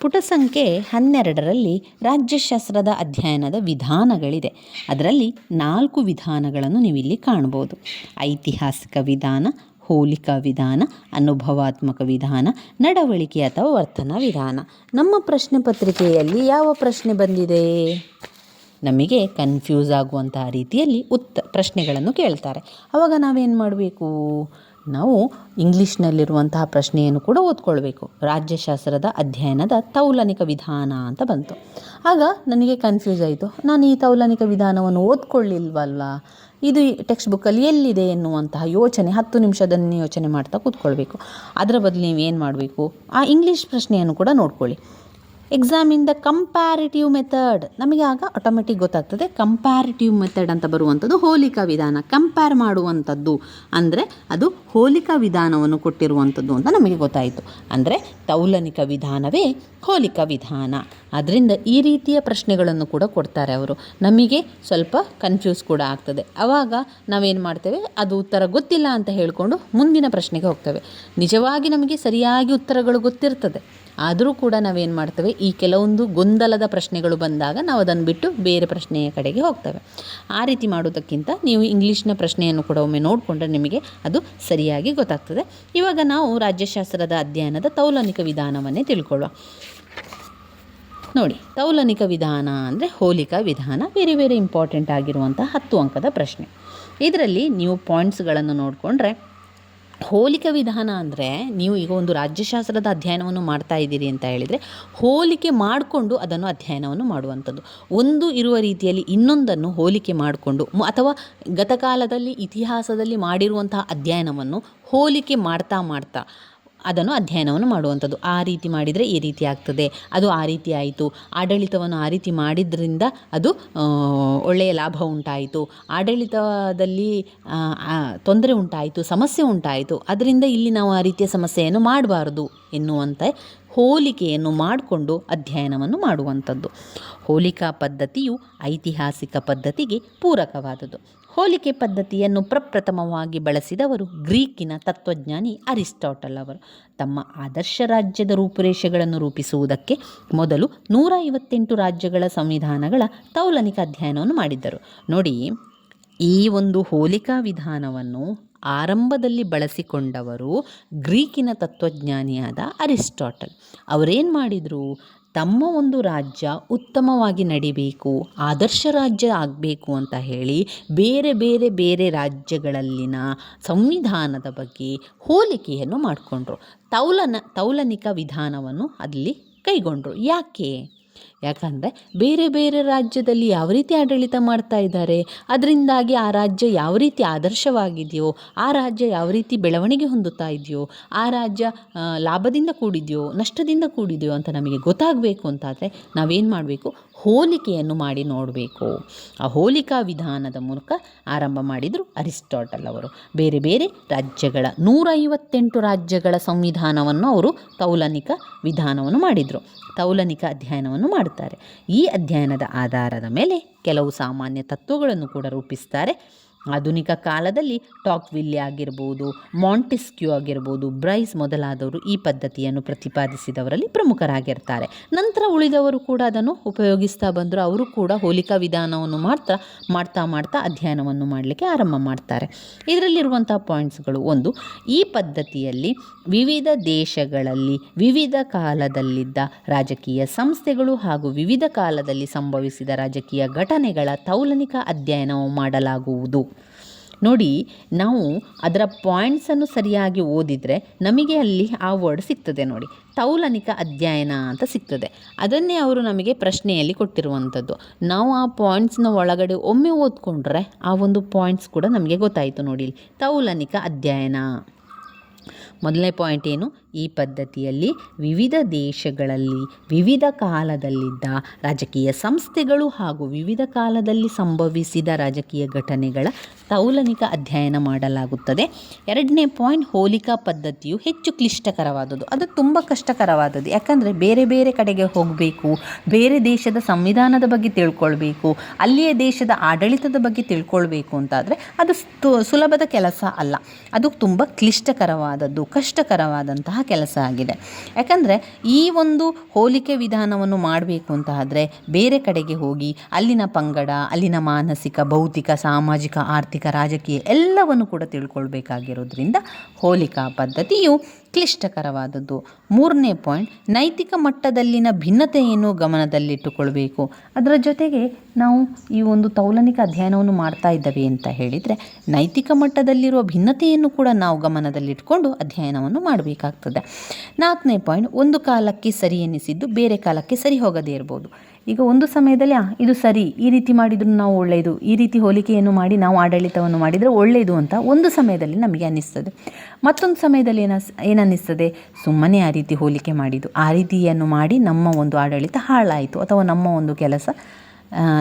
ಪುಟ ಸಂಖ್ಯೆ 12ರಲ್ಲಿ ರಾಜ್ಯಶಾಸ್ತ್ರದ ಅಧ್ಯಯನದ ವಿಧಾನಗಳಿದೆ. ಅದರಲ್ಲಿ 4 ವಿಧಾನಗಳನ್ನು ನೀವು ಇಲ್ಲಿ ಕಾಣ್ಬೋದು. ಐತಿಹಾಸಿಕ ವಿಧಾನ, ಹೋಲಿಕಾ ವಿಧಾನ, ಅನುಭವಾತ್ಮಕ ವಿಧಾನ, ನಡವಳಿಕೆ ಅಥವಾ ವರ್ತನಾ ವಿಧಾನ. ನಮ್ಮ ಪ್ರಶ್ನೆ ಪತ್ರಿಕೆಯಲ್ಲಿ ಯಾವ ಪ್ರಶ್ನೆ ಬಂದಿದೆ? ನಮಗೆ ಕನ್ಫ್ಯೂಸ್ ಆಗುವಂತಹ ರೀತಿಯಲ್ಲಿ ಪ್ರಶ್ನೆಗಳನ್ನು ಕೇಳ್ತಾರೆ. ಆವಾಗ ನಾವೇನು ಮಾಡಬೇಕು? ನಾವು ಇಂಗ್ಲೀಷ್ನಲ್ಲಿರುವಂತಹ ಪ್ರಶ್ನೆಯನ್ನು ಕೂಡ ಓದ್ಕೊಳ್ಬೇಕು. ರಾಜ್ಯಶಾಸ್ತ್ರದ ಅಧ್ಯಯನದ ತೌಲನಿಕ ವಿಧಾನ ಅಂತ ಬಂತು. ಆಗ ನನಗೆ ಕನ್ಫ್ಯೂಸ್ ಆಯಿತು, ನಾನು ಈ ತೌಲನಿಕ ವಿಧಾನವನ್ನು ಓದ್ಕೊಳ್ಳಿಲ್ವಲ್ಲ, ಇದು ಟೆಕ್ಸ್ಟ್ ಬುಕ್ಕಲ್ಲಿ ಎಲ್ಲಿದೆ ಎನ್ನುವಂತಹ ಯೋಚನೆ 10 ನಿಮಿಷದಲ್ಲಿ ಯೋಚನೆ ಮಾಡ್ತಾ ಕೂತ್ಕೊಳ್ಬೇಕು. ಅದರ ಬದಲು ನೀವೇನು ಮಾಡಬೇಕು? ಆ ಇಂಗ್ಲೀಷ್ ಪ್ರಶ್ನೆಯನ್ನು ಕೂಡ ನೋಡ್ಕೊಳ್ಳಿ. Examine the comparative method. ನಮಗೆ ಆಗ ಆಟೋಮೆಟಿಕ್ ಗೊತ್ತಾಗ್ತದೆ. ಕಂಪ್ಯಾರಿಟಿವ್ ಮೆಥಡ್ ಅಂತ ಬರುವಂಥದ್ದು ಹೋಲಿಕಾ ವಿಧಾನ. ಕಂಪೇರ್ ಮಾಡುವಂಥದ್ದು ಅಂದರೆ ಅದು ಹೋಲಿಕಾ ವಿಧಾನವನ್ನು ಕೊಟ್ಟಿರುವಂಥದ್ದು ಅಂತ ನಮಗೆ ಗೊತ್ತಾಯಿತು. ಅಂದರೆ ತೌಲನಿಕ ವಿಧಾನವೇ ಹೋಲಿಕಾ ವಿಧಾನ. ಅದರಿಂದ ಈ ರೀತಿಯ ಪ್ರಶ್ನೆಗಳನ್ನು ಕೂಡ ಕೊಡ್ತಾರೆ ಅವರು. ನಮಗೆ ಸ್ವಲ್ಪ ಕನ್ಫ್ಯೂಸ್ ಕೂಡ ಆಗ್ತದೆ. ಆವಾಗ ನಾವೇನು ಮಾಡ್ತೇವೆ? ಅದು ಉತ್ತರ ಗೊತ್ತಿಲ್ಲ ಅಂತ ಹೇಳಿಕೊಂಡು ಮುಂದಿನ ಪ್ರಶ್ನೆಗೆ ಹೋಗ್ತೇವೆ. ನಿಜವಾಗಿ ನಮಗೆ ಸರಿಯಾಗಿ ಉತ್ತರಗಳು ಗೊತ್ತಿರ್ತದೆ, ಆದರೂ ಕೂಡ ನಾವೇನು ಮಾಡ್ತೇವೆ? ಈ ಕೆಲವೊಂದು ಗೊಂದಲದ ಪ್ರಶ್ನೆಗಳು ಬಂದಾಗ ನಾವು ಅದನ್ನು ಬಿಟ್ಟು ಬೇರೆ ಪ್ರಶ್ನೆಯ ಕಡೆಗೆ ಹೋಗ್ತೇವೆ. ಆ ರೀತಿ ಮಾಡೋದಕ್ಕಿಂತ ನೀವು ಇಂಗ್ಲೀಷ್ನ ಪ್ರಶ್ನೆಯನ್ನು ಕೂಡ ಒಮ್ಮೆ ನೋಡಿಕೊಂಡ್ರೆ ನಿಮಗೆ ಅದು ಸರಿಯಾಗಿ ಗೊತ್ತಾಗ್ತದೆ. ಇವಾಗ ನಾವು ರಾಜ್ಯಶಾಸ್ತ್ರದ ಅಧ್ಯಯನದ ತೌಲನಿಕ ವಿಧಾನವನ್ನೇ ತಿಳ್ಕೊಳ್ಳುವ. ನೋಡಿ, ತೌಲನಿಕ ವಿಧಾನ ಅಂದರೆ ಹೋಲಿಕಾ ವಿಧಾನ. ವೆರಿ ವೆರಿ ಇಂಪಾರ್ಟೆಂಟ್ ಆಗಿರುವಂಥ 10 ಅಂಕದ ಪ್ರಶ್ನೆ. ಇದರಲ್ಲಿ ನೀವು ಪಾಯಿಂಟ್ಸ್ಗಳನ್ನು ನೋಡಿಕೊಂಡ್ರೆ, ಹೋಲಿಕಾ ವಿಧಾನ ಅಂದರೆ ನೀವು ಈಗ ಒಂದು ರಾಜ್ಯಶಾಸ್ತ್ರದ ಅಧ್ಯಯನವನ್ನು ಮಾಡ್ತಾ ಇದ್ದೀರಿ ಅಂತ ಹೇಳಿದರೆ ಹೋಲಿಕೆ ಮಾಡಿಕೊಂಡು ಅದನ್ನು ಅಧ್ಯಯನವನ್ನು ಮಾಡುವಂಥದ್ದು. ಒಂದು ಇರುವ ರೀತಿಯಲ್ಲಿ ಇನ್ನೊಂದನ್ನು ಹೋಲಿಕೆ ಮಾಡಿಕೊಂಡು ಅಥವಾ ಗತಕಾಲದಲ್ಲಿ ಇತಿಹಾಸದಲ್ಲಿ ಮಾಡಿರುವಂತಹ ಅಧ್ಯಯನವನ್ನು ಹೋಲಿಕೆ ಮಾಡ್ತಾ ಅದನ್ನು ಅಧ್ಯಯನವನ್ನು ಮಾಡುವಂಥದ್ದು. ಆ ರೀತಿ ಮಾಡಿದರೆ ಈ ರೀತಿ ಆಗ್ತದೆ, ಅದು ಆ ರೀತಿ ಆಯಿತು, ಆಡಳಿತವನ್ನು ಆ ರೀತಿ ಮಾಡಿದ್ರಿಂದ ಅದು ಒಳ್ಳೆಯ ಲಾಭ ಉಂಟಾಯಿತು, ಆಡಳಿತದಲ್ಲಿ ತೊಂದರೆ ಉಂಟಾಯಿತು, ಸಮಸ್ಯೆ ಉಂಟಾಯಿತು, ಅದರಿಂದ ಇಲ್ಲಿ ನಾವು ಆ ರೀತಿಯ ಸಮಸ್ಯೆಯನ್ನು ಮಾಡಬಾರ್ದು ಎನ್ನುವಂಥ ಹೋಲಿಕೆಯನ್ನು ಮಾಡಿಕೊಂಡು ಅಧ್ಯಯನವನ್ನು ಮಾಡುವಂಥದ್ದು. ಹೋಲಿಕಾ ಪದ್ಧತಿಯು ಐತಿಹಾಸಿಕ ಪದ್ಧತಿಗೆ ಪೂರಕವಾದುದು. ಹೋಲಿಕೆ ಪದ್ಧತಿಯನ್ನು ಪ್ರಪ್ರಥಮವಾಗಿ ಬಳಸಿದವರು ಗ್ರೀಕಿನ ತತ್ವಜ್ಞಾನಿ ಅರಿಸ್ಟಾಟಲ್ ಅವರು. ತಮ್ಮ ಆದರ್ಶ ರಾಜ್ಯದ ರೂಪುರೇಷೆಗಳನ್ನು ರೂಪಿಸುವುದಕ್ಕೆ ಮೊದಲು 158 ರಾಜ್ಯಗಳ ಸಂವಿಧಾನಗಳ ತೌಲನಿಕ ಅಧ್ಯಯನವನ್ನು ಮಾಡಿದ್ದರು. ನೋಡಿ, ಈ ಒಂದು ಹೋಲಿಕಾ ವಿಧಾನವನ್ನು ಆರಂಭದಲ್ಲಿ ಬಳಸಿಕೊಂಡವರು ಗ್ರೀಕಿನ ತತ್ವಜ್ಞಾನಿಯಾದ ಅರಿಸ್ಟಾಟಲ್. ಅವರೇನು ಮಾಡಿದರು? ತಮ್ಮ ಒಂದು ರಾಜ್ಯ ಉತ್ತಮವಾಗಿ ನಡಿಬೇಕು, ಆದರ್ಶ ರಾಜ್ಯ ಆಗಬೇಕು ಅಂತ ಹೇಳಿ ಬೇರೆ ಬೇರೆ ಬೇರೆ ರಾಜ್ಯಗಳಲ್ಲಿನ ಸಂವಿಧಾನದ ಬಗ್ಗೆ ಹೋಲಿಕೆಯನ್ನು ಮಾಡಿಕೊಂಡ್ರು. ತೌಲನಿಕ ವಿಧಾನವನ್ನು ಅಲ್ಲಿ ಕೈಗೊಂಡರು. ಯಾಕಂದರೆ ಬೇರೆ ಬೇರೆ ರಾಜ್ಯದಲ್ಲಿ ಯಾವ ರೀತಿ ಆಡಳಿತ ಮಾಡ್ತಾ ಇದ್ದಾರೆ, ಅದರಿಂದಾಗಿ ಆ ರಾಜ್ಯ ಯಾವ ರೀತಿ ಆದರ್ಶವಾಗಿದೆಯೋ, ಆ ರಾಜ್ಯ ಯಾವ ರೀತಿ ಬೆಳವಣಿಗೆ ಹೊಂದುತ್ತಾ ಇದೆಯೋ, ಆ ರಾಜ್ಯ ಲಾಭದಿಂದ ಕೂಡಿದೆಯೋ ನಷ್ಟದಿಂದ ಕೂಡಿದೆಯೋ ಅಂತ ನಮಗೆ ಗೊತ್ತಾಗಬೇಕು ಅಂತಾದರೆ ನಾವೇನು ಮಾಡಬೇಕು? ಹೋಲಿಕೆಯನ್ನು ಮಾಡಿ ನೋಡಬೇಕು. ಆ ಹೋಲಿಕಾ ವಿಧಾನದ ಮೂಲಕ ಆರಂಭ ಮಾಡಿದರು ಅರಿಸ್ಟಾಟಲ್ ಅವರು. ಬೇರೆ ಬೇರೆ ರಾಜ್ಯಗಳ 158 ರಾಜ್ಯಗಳ ಸಂವಿಧಾನವನ್ನು ಅವರು ತೌಲನಿಕ ವಿಧಾನವನ್ನು ಮಾಡಿದರು. ತೌಲನಿಕ ಅಧ್ಯಯನವನ್ನು ಮಾಡುತ್ತಾರೆ. ಈ ಅಧ್ಯಯನದ ಆಧಾರದ ಮೇಲೆ ಕೆಲವು ಸಾಮಾನ್ಯ ತತ್ವಗಳನ್ನು ಕೂಡ ರೂಪಿಸ್ತಾರೆ. ಆಧುನಿಕ ಕಾಲದಲ್ಲಿ ಟಾಕ್ವಿಲ್ಲೆ ಆಗಿರ್ಬೋದು, ಮಾಂಟೆಸ್ಕ್ಯೂ ಆಗಿರ್ಬೋದು, ಬ್ರೈಸ್ ಮೊದಲಾದವರು ಈ ಪದ್ಧತಿಯನ್ನು ಪ್ರತಿಪಾದಿಸಿದವರಲ್ಲಿ ಪ್ರಮುಖರಾಗಿರ್ತಾರೆ. ನಂತರ ಉಳಿದವರು ಕೂಡ ಅದನ್ನು ಉಪಯೋಗಿಸ್ತಾ ಬಂದರು. ಅವರು ಕೂಡ ಹೋಲಿಕಾ ವಿಧಾನವನ್ನು ಮಾಡ್ತಾ ಅಧ್ಯಯನವನ್ನು ಮಾಡಲಿಕ್ಕೆ ಆರಂಭ ಮಾಡ್ತಾರೆ. ಇದರಲ್ಲಿರುವಂಥ ಪಾಯಿಂಟ್ಸ್ಗಳು: 1, ಈ ಪದ್ಧತಿಯಲ್ಲಿ ವಿವಿಧ ದೇಶಗಳಲ್ಲಿ ವಿವಿಧ ಕಾಲದಲ್ಲಿದ್ದ ರಾಜಕೀಯ ಸಂಸ್ಥೆಗಳು ಹಾಗೂ ವಿವಿಧ ಕಾಲದಲ್ಲಿ ಸಂಭವಿಸಿದ ರಾಜಕೀಯ ಘಟನೆಗಳ ತೌಲನಿಕ ಅಧ್ಯಯನವು ಮಾಡಲಾಗುವುದು. ನೋಡಿ, ನಾವು ಅದರ ಪಾಯಿಂಟ್ಸನ್ನು ಸರಿಯಾಗಿ ಓದಿದರೆ ನಮಗೆ ಅಲ್ಲಿ ಆ ವರ್ಡ್ ಸಿಗ್ತದೆ. ನೋಡಿ, ತೌಲನಿಕ ಅಧ್ಯಯನ ಅಂತ ಸಿಗ್ತದೆ. ಅದನ್ನೇ ಅವರು ನಮಗೆ ಪ್ರಶ್ನೆಯಲ್ಲಿ ಕೊಟ್ಟಿರುವಂಥದ್ದು. ನಾವು ಆ ಪಾಯಿಂಟ್ಸ್ನ ಒಳಗಡೆ ಒಮ್ಮೆ ಓದ್ಕೊಂಡ್ರೆ ಆ ಒಂದು ಪಾಯಿಂಟ್ಸ್ ಕೂಡ ನಮಗೆ ಗೊತ್ತಾಯಿತು. ನೋಡಿ, ತೌಲನಿಕ ಅಧ್ಯಯನ. ಮೊದಲನೇ ಪಾಯಿಂಟ್ ಏನು? ಈ ಪದ್ಧತಿಯಲ್ಲಿ ವಿವಿಧ ದೇಶಗಳಲ್ಲಿ ವಿವಿಧ ಕಾಲದಲ್ಲಿದ್ದ ರಾಜಕೀಯ ಸಂಸ್ಥೆಗಳು ಹಾಗೂ ವಿವಿಧ ಕಾಲದಲ್ಲಿ ಸಂಭವಿಸಿದ ರಾಜಕೀಯ ಘಟನೆಗಳ ತೌಲನಿಕ ಅಧ್ಯಯನ ಮಾಡಲಾಗುತ್ತದೆ. ಎರಡನೇ ಪಾಯಿಂಟ್, ಹೋಲಿಕಾ ಪದ್ಧತಿಯು ಹೆಚ್ಚು ಕ್ಲಿಷ್ಟಕರವಾದದ್ದು. ಅದು ತುಂಬ ಕಷ್ಟಕರವಾದದ್ದು. ಯಾಕಂದರೆ ಬೇರೆ ಬೇರೆ ಕಡೆಗೆ ಹೋಗಬೇಕು, ಬೇರೆ ದೇಶದ ಸಂವಿಧಾನದ ಬಗ್ಗೆ ತಿಳ್ಕೊಳ್ಬೇಕು, ಅಲ್ಲಿಯ ದೇಶದ ಆಡಳಿತದ ಬಗ್ಗೆ ತಿಳ್ಕೊಳ್ಬೇಕು ಅಂತಾದರೆ ಅದು ಸುಲಭದ ಕೆಲಸ ಅಲ್ಲ. ಅದು ತುಂಬ ಕ್ಲಿಷ್ಟಕರವಾದದ್ದು, ಕಷ್ಟಕರವಾದಂತಹ ಕೆಲಸ ಆಗಿದೆ. ಯಾಕಂದರೆ ಈ ಒಂದು ಹೋಲಿಕೆ ವಿಧಾನವನ್ನು ಮಾಡಬೇಕು ಅಂತ ಆದರೆ ಬೇರೆ ಕಡೆಗೆ ಹೋಗಿ ಅಲ್ಲಿನ ಪಂಗಡ, ಅಲ್ಲಿನ ಮಾನಸಿಕ, ಭೌತಿಕ, ಸಾಮಾಜಿಕ, ಆರ್ಥಿಕ, ರಾಜಕೀಯ ಎಲ್ಲವನ್ನು ಕೂಡ ತಿಳ್ಕೊಳ್ಬೇಕಾಗಿರೋದ್ರಿಂದ ಹೋಲಿಕಾ ಪದ್ಧತಿಯು ಕ್ಲಿಷ್ಟಕರವಾದದ್ದು. ಮೂರನೇ ಪಾಯಿಂಟ್, ನೈತಿಕ ಮಟ್ಟದಲ್ಲಿನ ಭಿನ್ನತೆಯನ್ನು ಗಮನದಲ್ಲಿಟ್ಟುಕೊಳ್ಬೇಕು. ಅದರ ಜೊತೆಗೆ ನಾವು ಈ ಒಂದು ತೌಲನಿಕ ಅಧ್ಯಯನವನ್ನು ಮಾಡ್ತಾ ಇದ್ದೇವೆ ಅಂತ ಹೇಳಿದರೆ ನೈತಿಕ ಮಟ್ಟದಲ್ಲಿರುವ ಭಿನ್ನತೆಯನ್ನು ಕೂಡ ನಾವು ಗಮನದಲ್ಲಿಟ್ಕೊಂಡು ಅಧ್ಯಯನವನ್ನು ಮಾಡಬೇಕಾಗ್ತದೆ. ನಾಲ್ಕನೇ ಪಾಯಿಂಟ್, ಒಂದು ಕಾಲಕ್ಕೆ ಸರಿ ಎನ್ನಿಸಿದ್ದು ಬೇರೆ ಕಾಲಕ್ಕೆ ಸರಿ ಹೋಗದೇ ಇರ್ಬೋದು. ಈಗ ಒಂದು ಸಮಯದಲ್ಲಿ ಇದು ಸರಿ, ಈ ರೀತಿ ಮಾಡಿದರೂ ನಾವು ಒಳ್ಳೆಯದು, ಈ ರೀತಿ ಹೋಲಿಕೆಯನ್ನು ಮಾಡಿ ನಾವು ಆಡಳಿತವನ್ನು ಮಾಡಿದರೆ ಒಳ್ಳೆಯದು ಅಂತ ಒಂದು ಸಮಯದಲ್ಲಿ ನಮಗೆ ಅನ್ನಿಸ್ತದೆ. ಮತ್ತೊಂದು ಸಮಯದಲ್ಲಿ ಏನನ್ನಿಸ್ತದೆ? ಸುಮ್ಮನೆ ಆ ರೀತಿ ಹೋಲಿಕೆ ಮಾಡಿದ್ದು, ಆ ರೀತಿಯನ್ನು ಮಾಡಿ ನಮ್ಮ ಒಂದು ಆಡಳಿತ ಹಾಳಾಯಿತು ಅಥವಾ ನಮ್ಮ ಒಂದು ಕೆಲಸ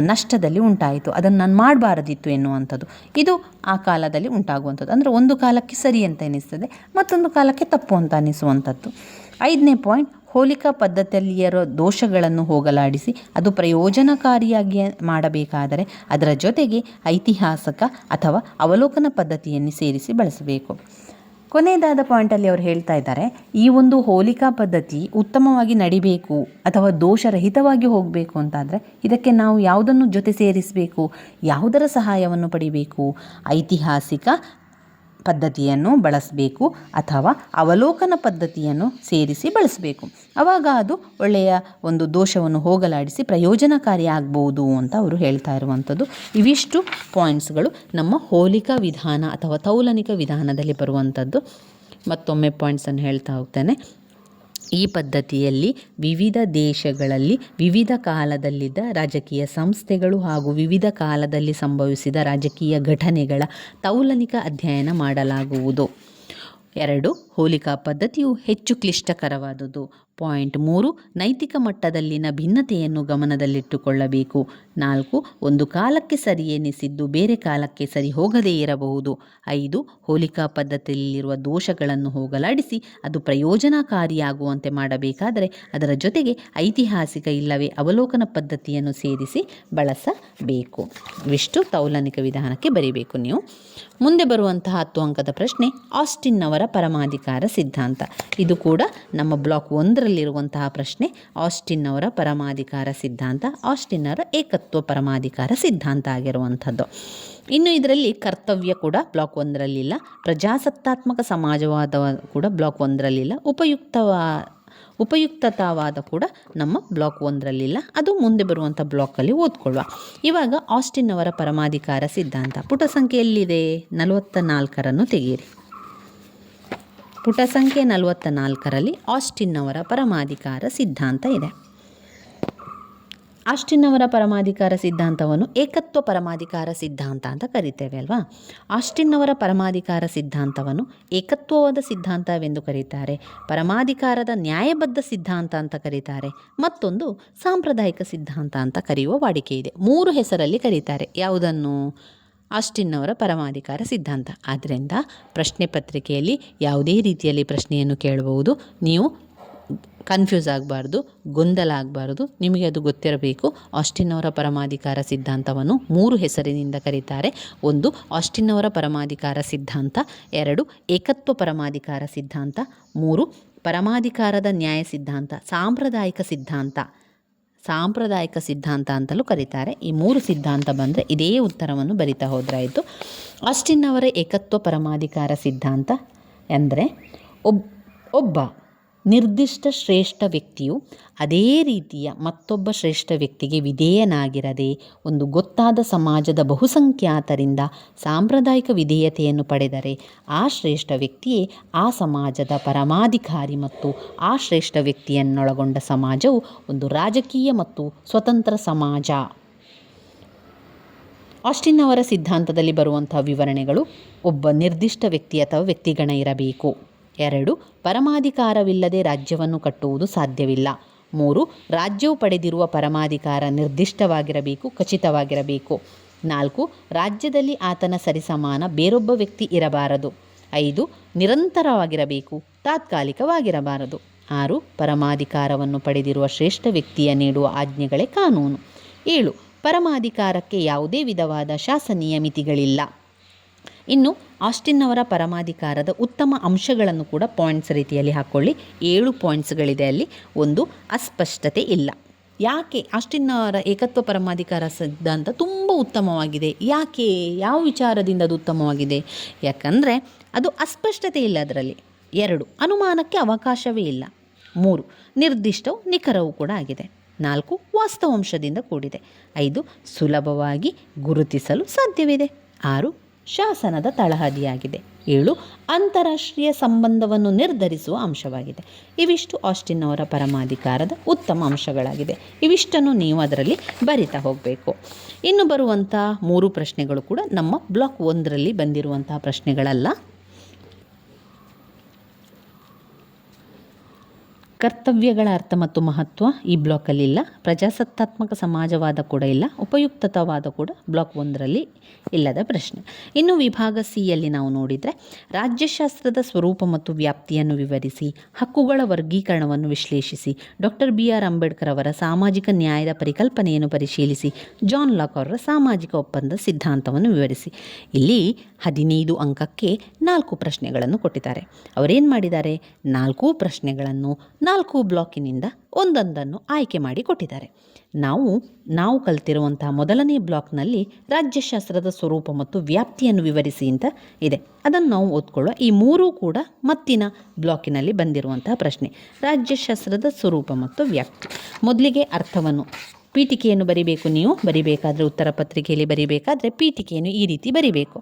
ನಷ್ಟದಲ್ಲಿ ಉಂಟಾಯಿತು, ಅದನ್ನು ನಾನು ಮಾಡಬಾರದಿತ್ತು ಎನ್ನುವಂಥದ್ದು. ಇದು ಆ ಕಾಲದಲ್ಲಿ ಉಂಟಾಗುವಂಥದ್ದು. ಅಂದರೆ ಒಂದು ಕಾಲಕ್ಕೆ ಸರಿ ಅಂತ ಅನ್ನಿಸ್ತದೆ, ಮತ್ತೊಂದು ಕಾಲಕ್ಕೆ ತಪ್ಪು ಅಂತ ಅನ್ನಿಸುವಂಥದ್ದು. ಐದನೇ ಪಾಯಿಂಟ್, ಹೋಲಿಕಾ ಪದ್ಧತಿಯಲ್ಲಿರೋ ದೋಷಗಳನ್ನು ಹೋಗಲಾಡಿಸಿ ಅದು ಪ್ರಯೋಜನಕಾರಿಯಾಗಿ ಮಾಡಬೇಕಾದರೆ ಅದರ ಜೊತೆಗೆ ಐತಿಹಾಸಿಕ ಅಥವಾ ಅವಲೋಕನ ಪದ್ಧತಿಯನ್ನು ಸೇರಿಸಿ ಬಳಸಬೇಕು. ಕೊನೆಯದಾದ ಪಾಯಿಂಟಲ್ಲಿ ಅವರು ಹೇಳ್ತಾ ಇದ್ದಾರೆ, ಈ ಒಂದು ಹೋಲಿಕಾ ಪದ್ಧತಿ ಉತ್ತಮವಾಗಿ ನಡಿಬೇಕು ಅಥವಾ ದೋಷರಹಿತವಾಗಿ ಹೋಗಬೇಕು ಅಂತಾದರೆ ಇದಕ್ಕೆ ನಾವು ಯಾವುದನ್ನು ಜೊತೆ ಸೇರಿಸಬೇಕು, ಯಾವುದರ ಸಹಾಯವನ್ನು ಪಡಿಬೇಕು? ಐತಿಹಾಸಿಕ ಪದ್ಧತಿಯನ್ನು ಬಳಸಬೇಕು ಅಥವಾ ಅವಲೋಕನ ಪದ್ಧತಿಯನ್ನು ಸೇರಿಸಿ ಬಳಸಬೇಕು. ಆವಾಗ ಅದು ಒಳ್ಳೆಯ ಒಂದು ದೋಷವನ್ನು ಹೋಗಲಾಡಿಸಿ ಪ್ರಯೋಜನಕಾರಿ ಆಗ್ಬೋದು ಅಂತ ಅವರು ಹೇಳ್ತಾ ಇರುವಂಥದ್ದು. ಇವಿಷ್ಟು ಪಾಯಿಂಟ್ಸ್ಗಳು ನಮ್ಮ ಹೋಲಿಕಾ ವಿಧಾನ ಅಥವಾ ತೌಲನಿಕ ವಿಧಾನದಲ್ಲಿ ಬರುವಂಥದ್ದು. ಮತ್ತೊಮ್ಮೆ ಪಾಯಿಂಟ್ಸನ್ನು ಹೇಳ್ತಾ ಹೋಗ್ತೇನೆ. ಈ ಪದ್ಧತಿಯಲ್ಲಿ ವಿವಿಧ ದೇಶಗಳಲ್ಲಿ ವಿವಿಧ ಕಾಲದಲ್ಲಿದ್ದ ರಾಜಕೀಯ ಸಂಸ್ಥೆಗಳು ಹಾಗೂ ವಿವಿಧ ಕಾಲದಲ್ಲಿ ಸಂಭವಿಸಿದ ರಾಜಕೀಯ ಘಟನೆಗಳ ತೌಲನಿಕ ಅಧ್ಯಯನ ಮಾಡಲಾಗುವುದು. 2 ಹೋಲಿಕಾ ಪದ್ಧತಿಯು ಹೆಚ್ಚು ಕ್ಲಿಷ್ಟಕರವಾದುದು. ಪಾಯಿಂಟ್ 3 ನೈತಿಕ ಮಟ್ಟದಲ್ಲಿನ ಭಿನ್ನತೆಯನ್ನು ಗಮನದಲ್ಲಿಟ್ಟುಕೊಳ್ಳಬೇಕು. 4 ಒಂದು ಕಾಲಕ್ಕೆ ಸರಿ ಎನಿಸಿದ್ದು ಬೇರೆ ಕಾಲಕ್ಕೆ ಸರಿ ಹೋಗದೇ ಇರಬಹುದು. 5 ಹೋಲಿಕಾ ಪದ್ಧತಿಯಲ್ಲಿರುವ ದೋಷಗಳನ್ನು ಹೋಗಲಾಡಿಸಿ ಅದು ಪ್ರಯೋಜನಕಾರಿಯಾಗುವಂತೆ ಮಾಡಬೇಕಾದರೆ ಅದರ ಜೊತೆಗೆ ಐತಿಹಾಸಿಕ ಇಲ್ಲವೇ ಅವಲೋಕನ ಪದ್ಧತಿಯನ್ನು ಸೇರಿಸಿ ಬಳಸಬೇಕು. ಇವಿಷ್ಟು ತೌಲನಿಕ ವಿಧಾನಕ್ಕೆ ಬರೀಬೇಕು ನೀವು. ಮುಂದೆ ಬರುವಂತಹ 10 ಅಂಕದ ಪ್ರಶ್ನೆ ಆಸ್ಟಿನ್ ಅವರ ಪರಮಾಧಿಕಾರ ಸಿದ್ಧಾಂತ. ಇದು ಕೂಡ ನಮ್ಮ ಬ್ಲಾಕ್ 1ರಲ್ಲಿರುವಂತಹ ಪ್ರಶ್ನೆ. ಆಸ್ಟಿನ್ ಅವರ ಪರಮಾಧಿಕಾರ ಸಿದ್ಧಾಂತ, ಆಸ್ಟಿನ್ ಅವರ ಏಕತ್ವ ಪರಮಾಧಿಕಾರ ಸಿದ್ಧಾಂತ ಆಗಿರುವಂಥದ್ದು. ಇನ್ನು ಇದರಲ್ಲಿ ಕರ್ತವ್ಯ ಕೂಡ ಬ್ಲಾಕ್ 1ರಲ್ಲಿಲ್ಲ, ಪ್ರಜಾಸತ್ತಾತ್ಮಕ ಸಮಾಜವಾದ ಕೂಡ ಬ್ಲಾಕ್ 1ರಲ್ಲಿಲ್ಲ, ಉಪಯುಕ್ತತಾವಾದ ಕೂಡ ನಮ್ಮ ಬ್ಲಾಕ್ 1ರಲ್ಲಿಲ್ಲ. ಅದು ಮುಂದೆ ಬರುವಂಥ ಬ್ಲಾಕಲ್ಲಿ ಓದ್ಕೊಳ್ಳುವ. ಇವಾಗ ಆಸ್ಟಿನ್ ಅವರ ಪರಮಾಧಿಕಾರ ಸಿದ್ಧಾಂತ ಪುಟ ಸಂಖ್ಯೆ ಎಲ್ಲಿದೆ? 44ರನ್ನು ತೆಗೆಯಿರಿ. ಪುಟ ಸಂಖ್ಯೆ 44ರಲ್ಲಿ ಆಸ್ಟಿನ್ ಅವರ ಪರಮಾಧಿಕಾರ ಸಿದ್ಧಾಂತ ಇದೆ. ಆಸ್ಟಿನ್ ಅವರ ಪರಮಾಧಿಕಾರ ಸಿದ್ಧಾಂತವನ್ನು ಏಕತ್ವ ಪರಮಾಧಿಕಾರ ಸಿದ್ಧಾಂತ ಅಂತ ಕರಿತೇವೆ ಅಲ್ವಾ. ಆಸ್ಟಿನ್ ಅವರ ಪರಮಾಧಿಕಾರ ಸಿದ್ಧಾಂತವನ್ನು ಏಕತ್ವವಾದ ಸಿದ್ಧಾಂತವೆಂದು ಕರೀತಾರೆ, ಪರಮಾಧಿಕಾರದ ನ್ಯಾಯಬದ್ಧ ಸಿದ್ಧಾಂತ ಅಂತ ಕರೀತಾರೆ, ಮತ್ತೊಂದು ಸಾಂಪ್ರದಾಯಿಕ ಸಿದ್ಧಾಂತ ಅಂತ ಕರೆಯುವ ವಾಡಿಕೆ ಇದೆ. 3 ಹೆಸರಲ್ಲಿ ಕರೀತಾರೆ. ಯಾವುದನ್ನು? ಆಸ್ಟಿನ್ ಅವರ ಪರಮಾಧಿಕಾರ ಸಿದ್ಧಾಂತ. ಆದ್ದರಿಂದ ಪ್ರಶ್ನೆ ಪತ್ರಿಕೆಯಲ್ಲಿ ಯಾವುದೇ ರೀತಿಯಲ್ಲಿ ಪ್ರಶ್ನೆಯನ್ನು ಕೇಳಬಹುದು. ನೀವು ಕನ್ಫ್ಯೂಸ್ ಆಗಬಾರ್ದು, ಗೊಂದಲ ಆಗಬಾರ್ದು, ನಿಮಗೆ ಅದು ಗೊತ್ತಿರಬೇಕು. ಆಸ್ಟಿನ್ ಅವರ ಪರಮಾಧಿಕಾರ ಸಿದ್ಧಾಂತವನ್ನು 3 ಹೆಸರಿನಿಂದ ಕರೀತಾರೆ. 1 ಆಸ್ಟಿನ್ ಅವರ ಪರಮಾಧಿಕಾರ ಸಿದ್ಧಾಂತ, 2 ಏಕತ್ವ ಪರಮಾಧಿಕಾರ ಸಿದ್ಧಾಂತ, 3 ಪರಮಾಧಿಕಾರದ ನ್ಯಾಯ ಸಿದ್ಧಾಂತ, ಸಾಂಪ್ರದಾಯಿಕ ಸಿದ್ಧಾಂತ ಅಂತಲೂ ಕರೀತಾರೆ. ಈ 3 ಸಿದ್ಧಾಂತ ಬಂದರೆ ಇದೇ ಉತ್ತರವನ್ನು ಬರಿತಾ ಹೋದ್ರಾಯಿತು. ಆಸ್ಟಿನ್ ಅವರ ಏಕತ್ವ ಪರಮಾಧಿಕಾರ ಸಿದ್ಧಾಂತ ಅಂದರೆ ಒಬ್ಬ ನಿರ್ದಿಷ್ಟ ಶ್ರೇಷ್ಠ ವ್ಯಕ್ತಿಯು ಅದೇ ರೀತಿಯ ಮತ್ತೊಬ್ಬ ಶ್ರೇಷ್ಠ ವ್ಯಕ್ತಿಗೆ ವಿಧೇಯನಾಗಿರದೆ ಒಂದು ಗೊತ್ತಾದ ಸಮಾಜದ ಬಹುಸಂಖ್ಯಾತರಿಂದ ಸಾಂಪ್ರದಾಯಿಕ ವಿಧೇಯತೆಯನ್ನು ಪಡೆದರೆ ಆ ಶ್ರೇಷ್ಠ ವ್ಯಕ್ತಿಯೇ ಆ ಸಮಾಜದ ಪರಮಾಧಿಕಾರಿ ಮತ್ತು ಆ ಶ್ರೇಷ್ಠ ವ್ಯಕ್ತಿಯನ್ನೊಳಗೊಂಡ ಸಮಾಜವು ಒಂದು ರಾಜಕೀಯ ಮತ್ತು ಸ್ವತಂತ್ರ ಸಮಾಜ. ಆಸ್ಟಿನ್ ಅವರ ಸಿದ್ಧಾಂತದಲ್ಲಿ ಬರುವಂತಹ ವಿವರಣೆಗಳು: ಒಬ್ಬ ನಿರ್ದಿಷ್ಟ ವ್ಯಕ್ತಿ ಅಥವಾ ವ್ಯಕ್ತಿಗಣ ಇರಬೇಕು. 2 ಪರಮಾಧಿಕಾರವಿಲ್ಲದೆ ರಾಜ್ಯವನ್ನು ಕಟ್ಟುವುದು ಸಾಧ್ಯವಿಲ್ಲ. 3 ರಾಜ್ಯವು ಪಡೆದಿರುವ ಪರಮಾಧಿಕಾರ ನಿರ್ದಿಷ್ಟವಾಗಿರಬೇಕು, ಖಚಿತವಾಗಿರಬೇಕು. 4 ರಾಜ್ಯದಲ್ಲಿ ಆತನ ಸರಿಸಮಾನ ಬೇರೊಬ್ಬ ವ್ಯಕ್ತಿ ಇರಬಾರದು. 5 ನಿರಂತರವಾಗಿರಬೇಕು, ತಾತ್ಕಾಲಿಕವಾಗಿರಬಾರದು. 6 ಪರಮಾಧಿಕಾರವನ್ನು ಪಡೆದಿರುವ ಶ್ರೇಷ್ಠ ವ್ಯಕ್ತಿಯ ನೀಡುವ ಆಜ್ಞೆಗಳೇ ಕಾನೂನು. 7 ಪರಮಾಧಿಕಾರಕ್ಕೆ ಯಾವುದೇ ವಿಧವಾದ ಶಾಸನೀಯ ಮಿತಿಗಳಿಲ್ಲ. ಇನ್ನು ಆಸ್ಟಿನ್ ಅವರ ಪರಮಾಧಿಕಾರದ ಉತ್ತಮ ಅಂಶಗಳನ್ನು ಕೂಡ ಪಾಯಿಂಟ್ಸ್ ರೀತಿಯಲ್ಲಿ ಹಾಕ್ಕೊಳ್ಳಿ. 7 ಪಾಯಿಂಟ್ಸ್ಗಳಿದೆ ಅಲ್ಲಿ. 1 ಅಸ್ಪಷ್ಟತೆ ಇಲ್ಲ. ಯಾಕೆ ಆಸ್ಟಿನ್ ಅವರ ಏಕತ್ವ ಪರಮಾಧಿಕಾರ ಸಿದ್ಧಾಂತ ತುಂಬ ಉತ್ತಮವಾಗಿದೆ? ಯಾಕೆ? ಯಾವ ವಿಚಾರದಿಂದ ಅದು ಉತ್ತಮವಾಗಿದೆ? ಯಾಕಂದರೆ ಅದು ಅಸ್ಪಷ್ಟತೆ ಇಲ್ಲ ಅದರಲ್ಲಿ. 2 ಅನುಮಾನಕ್ಕೆ ಅವಕಾಶವೇ ಇಲ್ಲ. 3 ನಿರ್ದಿಷ್ಟವು ನಿಖರವೂ ಕೂಡ ಆಗಿದೆ. 4 ವಾಸ್ತವಾಂಶದಿಂದ ಕೂಡಿದೆ. 5 ಸುಲಭವಾಗಿ ಗುರುತಿಸಲು ಸಾಧ್ಯವಿದೆ. 6 ಶಾಸನದ ತಳಹದಿಯಾಗಿದೆ. 7 ಅಂತಾರಾಷ್ಟ್ರೀಯ ಸಂಬಂಧವನ್ನು ನಿರ್ಧರಿಸುವ ಅಂಶವಾಗಿದೆ. ಇವಿಷ್ಟು ಆಸ್ಟಿನ್ ಅವರ ಪರಮಾಧಿಕಾರದ ಉತ್ತಮ ಅಂಶಗಳಾಗಿದೆ. ಇವಿಷ್ಟನ್ನು ನೀವು ಅದರಲ್ಲಿ ಬರಿತಾ ಹೋಗಬೇಕು. ಇನ್ನು ಬರುವಂಥ 3 ಪ್ರಶ್ನೆಗಳು ಕೂಡ ನಮ್ಮ ಬ್ಲಾಕ್ 1ರಲ್ಲಿ ಬಂದಿರುವಂತಹ ಪ್ರಶ್ನೆಗಳಲ್ಲ. ಕರ್ತವ್ಯಗಳ ಅರ್ಥ ಮತ್ತು ಮಹತ್ವ ಈ ಬ್ಲಾಕಲ್ಲಿಲ್ಲ. ಪ್ರಜಾಸತ್ತಾತ್ಮಕ ಸಮಾಜವಾದ ಕೂಡ ಇಲ್ಲ. ಉಪಯುಕ್ತತಾವಾದ ಕೂಡ ಬ್ಲಾಕ್ 1ರಲ್ಲಿ ಇಲ್ಲದ ಪ್ರಶ್ನೆ. ಇನ್ನು ವಿಭಾಗ ಸಿಯಲ್ಲಿ ನಾವು ನೋಡಿದರೆ ರಾಜ್ಯಶಾಸ್ತ್ರದ ಸ್ವರೂಪ ಮತ್ತು ವ್ಯಾಪ್ತಿಯನ್ನು ವಿವರಿಸಿ, ಹಕ್ಕುಗಳ ವರ್ಗೀಕರಣವನ್ನು ವಿಶ್ಲೇಷಿಸಿ, ಡಾಕ್ಟರ್ BR ಅಂಬೇಡ್ಕರ್ ಅವರ ಸಾಮಾಜಿಕ ನ್ಯಾಯದ ಪರಿಕಲ್ಪನೆಯನ್ನು ಪರಿಶೀಲಿಸಿ, ಜಾನ್ ಲಾಕ್ ಅವರ ಸಾಮಾಜಿಕ ಒಪ್ಪಂದ ಸಿದ್ಧಾಂತವನ್ನು ವಿವರಿಸಿ. ಇಲ್ಲಿ 15 ಅಂಕಕ್ಕೆ 4 ಪ್ರಶ್ನೆಗಳನ್ನು ಕೊಟ್ಟಿದ್ದಾರೆ. ಅವರೇನು ಮಾಡಿದ್ದಾರೆ? 4 ಪ್ರಶ್ನೆಗಳನ್ನು 4 ಬ್ಲಾಕಿನಿಂದ ಒಂದೊಂದನ್ನು ಆಯ್ಕೆ ಮಾಡಿ ಕೊಟ್ಟಿದ್ದಾರೆ. ನಾವು ಕಲ್ತಿರುವಂತಹ ಮೊದಲನೇ ಬ್ಲಾಕ್ನಲ್ಲಿ ರಾಜ್ಯಶಾಸ್ತ್ರದ ಸ್ವರೂಪ ಮತ್ತು ವ್ಯಾಪ್ತಿಯನ್ನು ವಿವರಿಸಿ ಅಂತ ಇದೆ. ಅದನ್ನು ನಾವು ಓದ್ಕೊಳ್ಳುವ. ಈ 3 ಕೂಡ ಮತ್ತಿನ ಬ್ಲಾಕಿನಲ್ಲಿ ಬಂದಿರುವಂತಹ ಪ್ರಶ್ನೆ. ರಾಜ್ಯಶಾಸ್ತ್ರದ ಸ್ವರೂಪ ಮತ್ತು ವ್ಯಾಪ್ತಿ. ಮೊದಲಿಗೆ ಅರ್ಥವನ್ನು, ಪೀಠಿಕೆಯನ್ನು ಬರಿಬೇಕು. ನೀವು ಬರಿಬೇಕಾದ್ರೆ, ಉತ್ತರ ಪತ್ರಿಕೆಯಲ್ಲಿ ಬರಿಬೇಕಾದ್ರೆ ಪೀಠಿಕೆಯನ್ನು ಈ ರೀತಿ ಬರಿಬೇಕು.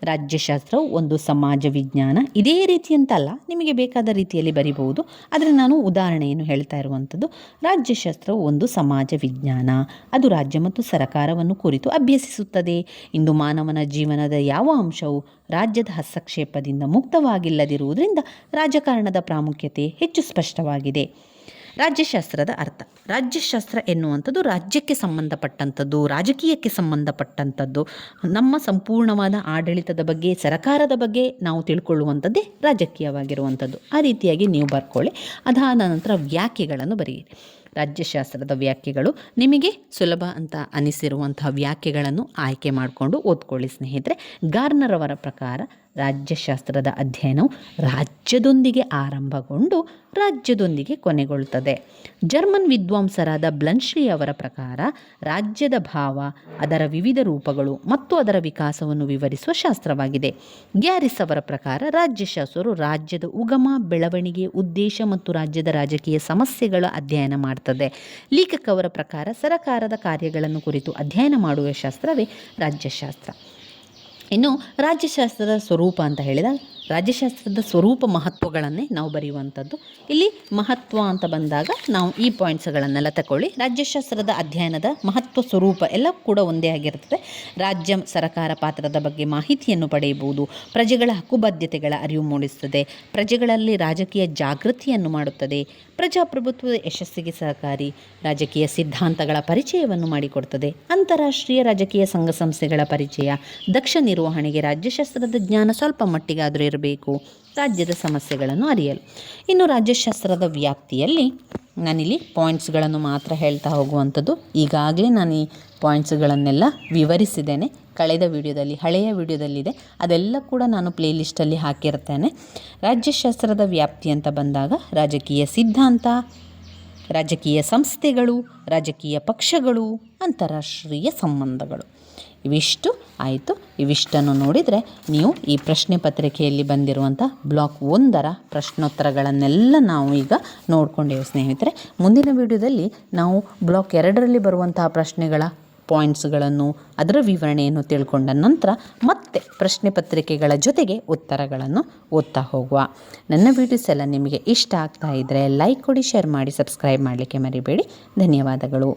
ರಾಜ್ಯಶಾಸ್ತ್ರವು ಒಂದು ಸಮಾಜ ವಿಜ್ಞಾನ. ಇದೇ ರೀತಿ ಅಂತಲ್ಲ, ನಿಮಗೆ ಬೇಕಾದ ರೀತಿಯಲ್ಲಿ ಬರಿಬಹುದು. ಆದರೆ ನಾನು ಉದಾಹರಣೆಯನ್ನು ಹೇಳ್ತಾ ಇರುವಂಥದ್ದು, ರಾಜ್ಯಶಾಸ್ತ್ರವು ಒಂದು ಸಮಾಜ ವಿಜ್ಞಾನ. ಅದು ರಾಜ್ಯ ಮತ್ತು ಸರ್ಕಾರವನ್ನು ಕುರಿತು ಅಭ್ಯಸಿಸುತ್ತದೆ. ಇಂದು ಮಾನವನ ಜೀವನದ ಯಾವ ಅಂಶವು ರಾಜ್ಯದ ಹಸ್ತಕ್ಷೇಪದಿಂದ ಮುಕ್ತವಾಗಿಲ್ಲದಿರುವುದರಿಂದ ರಾಜಕಾರಣದ ಪ್ರಾಮುಖ್ಯತೆ ಹೆಚ್ಚು ಸ್ಪಷ್ಟವಾಗಿದೆ. ರಾಜ್ಯಶಾಸ್ತ್ರದ ಅರ್ಥ. ರಾಜ್ಯಶಾಸ್ತ್ರ ಎನ್ನುವಂಥದ್ದು ರಾಜ್ಯಕ್ಕೆ ಸಂಬಂಧಪಟ್ಟಂಥದ್ದು, ರಾಜಕೀಯಕ್ಕೆ ಸಂಬಂಧಪಟ್ಟಂಥದ್ದು. ನಮ್ಮ ಸಂಪೂರ್ಣವಾದ ಆಡಳಿತದ ಬಗ್ಗೆ, ಸರ್ಕಾರದ ಬಗ್ಗೆ ನಾವು ತಿಳ್ಕೊಳ್ಳುವಂಥದ್ದೇ ರಾಜಕೀಯವಾಗಿರುವಂಥದ್ದು. ಆ ರೀತಿಯಾಗಿ ನೀವು ಬರ್ಕೊಳ್ಳಿ. ಅದಾದ ನಂತರ ವ್ಯಾಖ್ಯೆಗಳನ್ನು ಬರೆಯಿರಿ. ರಾಜ್ಯಶಾಸ್ತ್ರದ ವ್ಯಾಖ್ಯೆಗಳು ನಿಮಗೆ ಸುಲಭ ಅಂತ ಅನಿಸಿರುವಂತಹ ವ್ಯಾಖ್ಯೆಗಳನ್ನು ಆಯ್ಕೆ ಮಾಡಿಕೊಂಡು ಓದ್ಕೊಳ್ಳಿ ಸ್ನೇಹಿತರೆ. ಗಾರ್ನರ್ ಅವರ ಪ್ರಕಾರ ರಾಜ್ಯಶಾಸ್ತ್ರದ ಅಧ್ಯಯನವು ರಾಜ್ಯದೊಂದಿಗೆ ಆರಂಭಗೊಂಡು ರಾಜ್ಯದೊಂದಿಗೆ ಕೊನೆಗೊಳ್ಳುತ್ತದೆ. ಜರ್ಮನ್ ವಿದ್ವಾಂಸರಾದ ಬ್ಲನ್ಶ್ರೀ ಅವರ ಪ್ರಕಾರ ರಾಜ್ಯದ ಭಾವ, ಅದರ ವಿವಿಧ ರೂಪಗಳು ಮತ್ತು ಅದರ ವಿಕಾಸವನ್ನು ವಿವರಿಸುವ ಶಾಸ್ತ್ರವಾಗಿದೆ. ಗ್ಯಾರಿಸ್ ಅವರ ಪ್ರಕಾರ ರಾಜ್ಯಶಾಸ್ತ್ರವು ರಾಜ್ಯದ ಉಗಮ, ಬೆಳವಣಿಗೆ, ಉದ್ದೇಶ ಮತ್ತು ರಾಜ್ಯದ ರಾಜಕೀಯ ಸಮಸ್ಯೆಗಳ ಅಧ್ಯಯನ ಮಾಡ್ತದೆ. ಲೇಖಕ್ ಅವರ ಪ್ರಕಾರ ಸರಕಾರದ ಕಾರ್ಯಗಳನ್ನು ಕುರಿತು ಅಧ್ಯಯನ ಮಾಡುವ ಶಾಸ್ತ್ರವೇ ರಾಜ್ಯಶಾಸ್ತ್ರ. ಇನ್ನು ರಾಜ್ಯಶಾಸ್ತ್ರದ ಸ್ವರೂಪ ಅಂತ ಹೇಳಿದಾಗ, ರಾಜ್ಯಶಾಸ್ತ್ರದ ಸ್ವರೂಪ ಮಹತ್ವಗಳನ್ನೇ ನಾವು ಬರೆಯುವಂಥದ್ದು. ಇಲ್ಲಿ ಮಹತ್ವ ಅಂತ ಬಂದಾಗ ನಾವು ಈ ಪಾಯಿಂಟ್ಸ್ಗಳನ್ನೆಲ್ಲ ತಗೊಳ್ಳಿ. ರಾಜ್ಯಶಾಸ್ತ್ರದ ಅಧ್ಯಯನದ ಮಹತ್ವ, ಸ್ವರೂಪ ಎಲ್ಲ ಕೂಡ ಒಂದೇ ಆಗಿರ್ತದೆ. ರಾಜ್ಯ ಸರ್ಕಾರ ಪಾತ್ರದ ಬಗ್ಗೆ ಮಾಹಿತಿಯನ್ನು ಪಡೆಯಬಹುದು. ಪ್ರಜೆಗಳ ಹಕ್ಕುಬಾಧ್ಯತೆಗಳ ಅರಿವು ಮೂಡಿಸುತ್ತದೆ. ಪ್ರಜೆಗಳಲ್ಲಿ ರಾಜಕೀಯ ಜಾಗೃತಿಯನ್ನು ಮಾಡುತ್ತದೆ. ಪ್ರಜಾಪ್ರಭುತ್ವದ ಯಶಸ್ಸಿಗೆ ಸಹಕಾರಿ. ರಾಜಕೀಯ ಸಿದ್ಧಾಂತಗಳ ಪರಿಚಯವನ್ನು ಮಾಡಿಕೊಡ್ತದೆ. ಅಂತಾರಾಷ್ಟ್ರೀಯ ರಾಜಕೀಯ ಸಂಘ ಸಂಸ್ಥೆಗಳ ಪರಿಚಯ. ದಕ್ಷ ನಿರ್ವಹಣೆಗೆ ರಾಜ್ಯಶಾಸ್ತ್ರದ ಜ್ಞಾನ ಸ್ವಲ್ಪ ಮಟ್ಟಿಗಾದರೂ ಇರಬೇಕು. ರಾಜ್ಯದ ಸಮಸ್ಯೆಗಳನ್ನು ಅರಿಯಲು. ಇನ್ನು ರಾಜ್ಯಶಾಸ್ತ್ರದ ವ್ಯಾಪ್ತಿಯಲ್ಲಿ ನಾನಿಲ್ಲಿ ಪಾಯಿಂಟ್ಸ್ಗಳನ್ನು ಮಾತ್ರ ಹೇಳ್ತಾ ಹೋಗುವಂಥದ್ದು. ಈಗಾಗಲೇ ನಾನು ಈ ಪಾಯಿಂಟ್ಸ್ಗಳನ್ನೆಲ್ಲ ವಿವರಿಸಿದ್ದೇನೆ ಕಳೆದ ವಿಡಿಯೋದಲ್ಲಿ, ಹಳೆಯ ವಿಡಿಯೋದಲ್ಲಿದೆ. ಅದೆಲ್ಲ ಕೂಡ ನಾನು ಪ್ಲೇಲಿಸ್ಟಲ್ಲಿ ಹಾಕಿರ್ತೇನೆ. ರಾಜ್ಯಶಾಸ್ತ್ರದ ವ್ಯಾಪ್ತಿ ಅಂತ ಬಂದಾಗ ರಾಜಕೀಯ ಸಿದ್ಧಾಂತ, ರಾಜಕೀಯ ಸಂಸ್ಥೆಗಳು, ರಾಜಕೀಯ ಪಕ್ಷಗಳು, ಅಂತಾರಾಷ್ಟ್ರೀಯ ಸಂಬಂಧಗಳು, ಇವಿಷ್ಟು ಆಯಿತು. ಇವಿಷ್ಟನ್ನು ನೋಡಿದರೆ ನೀವು ಈ ಪ್ರಶ್ನೆ ಪತ್ರಿಕೆಯಲ್ಲಿ ಬಂದಿರುವಂಥ ಬ್ಲಾಕ್ 1ರ ಪ್ರಶ್ನೋತ್ತರಗಳನ್ನೆಲ್ಲ ನಾವು ಈಗ ನೋಡ್ಕೊಂಡೇವೆ ಸ್ನೇಹಿತರೆ. ಮುಂದಿನ ವಿಡಿಯೋದಲ್ಲಿ ನಾವು ಬ್ಲಾಕ್ 2ರಲ್ಲಿ ಬರುವಂತಹ ಪ್ರಶ್ನೆಗಳ ಪಾಯಿಂಟ್ಸ್ಗಳನ್ನು, ಅದರ ವಿವರಣೆಯನ್ನು ತಿಳ್ಕೊಂಡ ನಂತರ ಮತ್ತೆ ಪ್ರಶ್ನೆ ಪತ್ರಿಕೆಗಳ ಜೊತೆಗೆ ಉತ್ತರಗಳನ್ನು ಓದ್ತಾ ಹೋಗುವ. ನನ್ನ ವಿಡಿಯೋಸ್ ಎಲ್ಲ ನಿಮಗೆ ಇಷ್ಟ ಆಗ್ತಾ ಇದ್ದರೆ ಲೈಕ್ ಕೊಡಿ, ಶೇರ್ ಮಾಡಿ, ಸಬ್ಸ್ಕ್ರೈಬ್ ಮಾಡಲಿಕ್ಕೆ ಮರಿಬೇಡಿ. ಧನ್ಯವಾದಗಳು.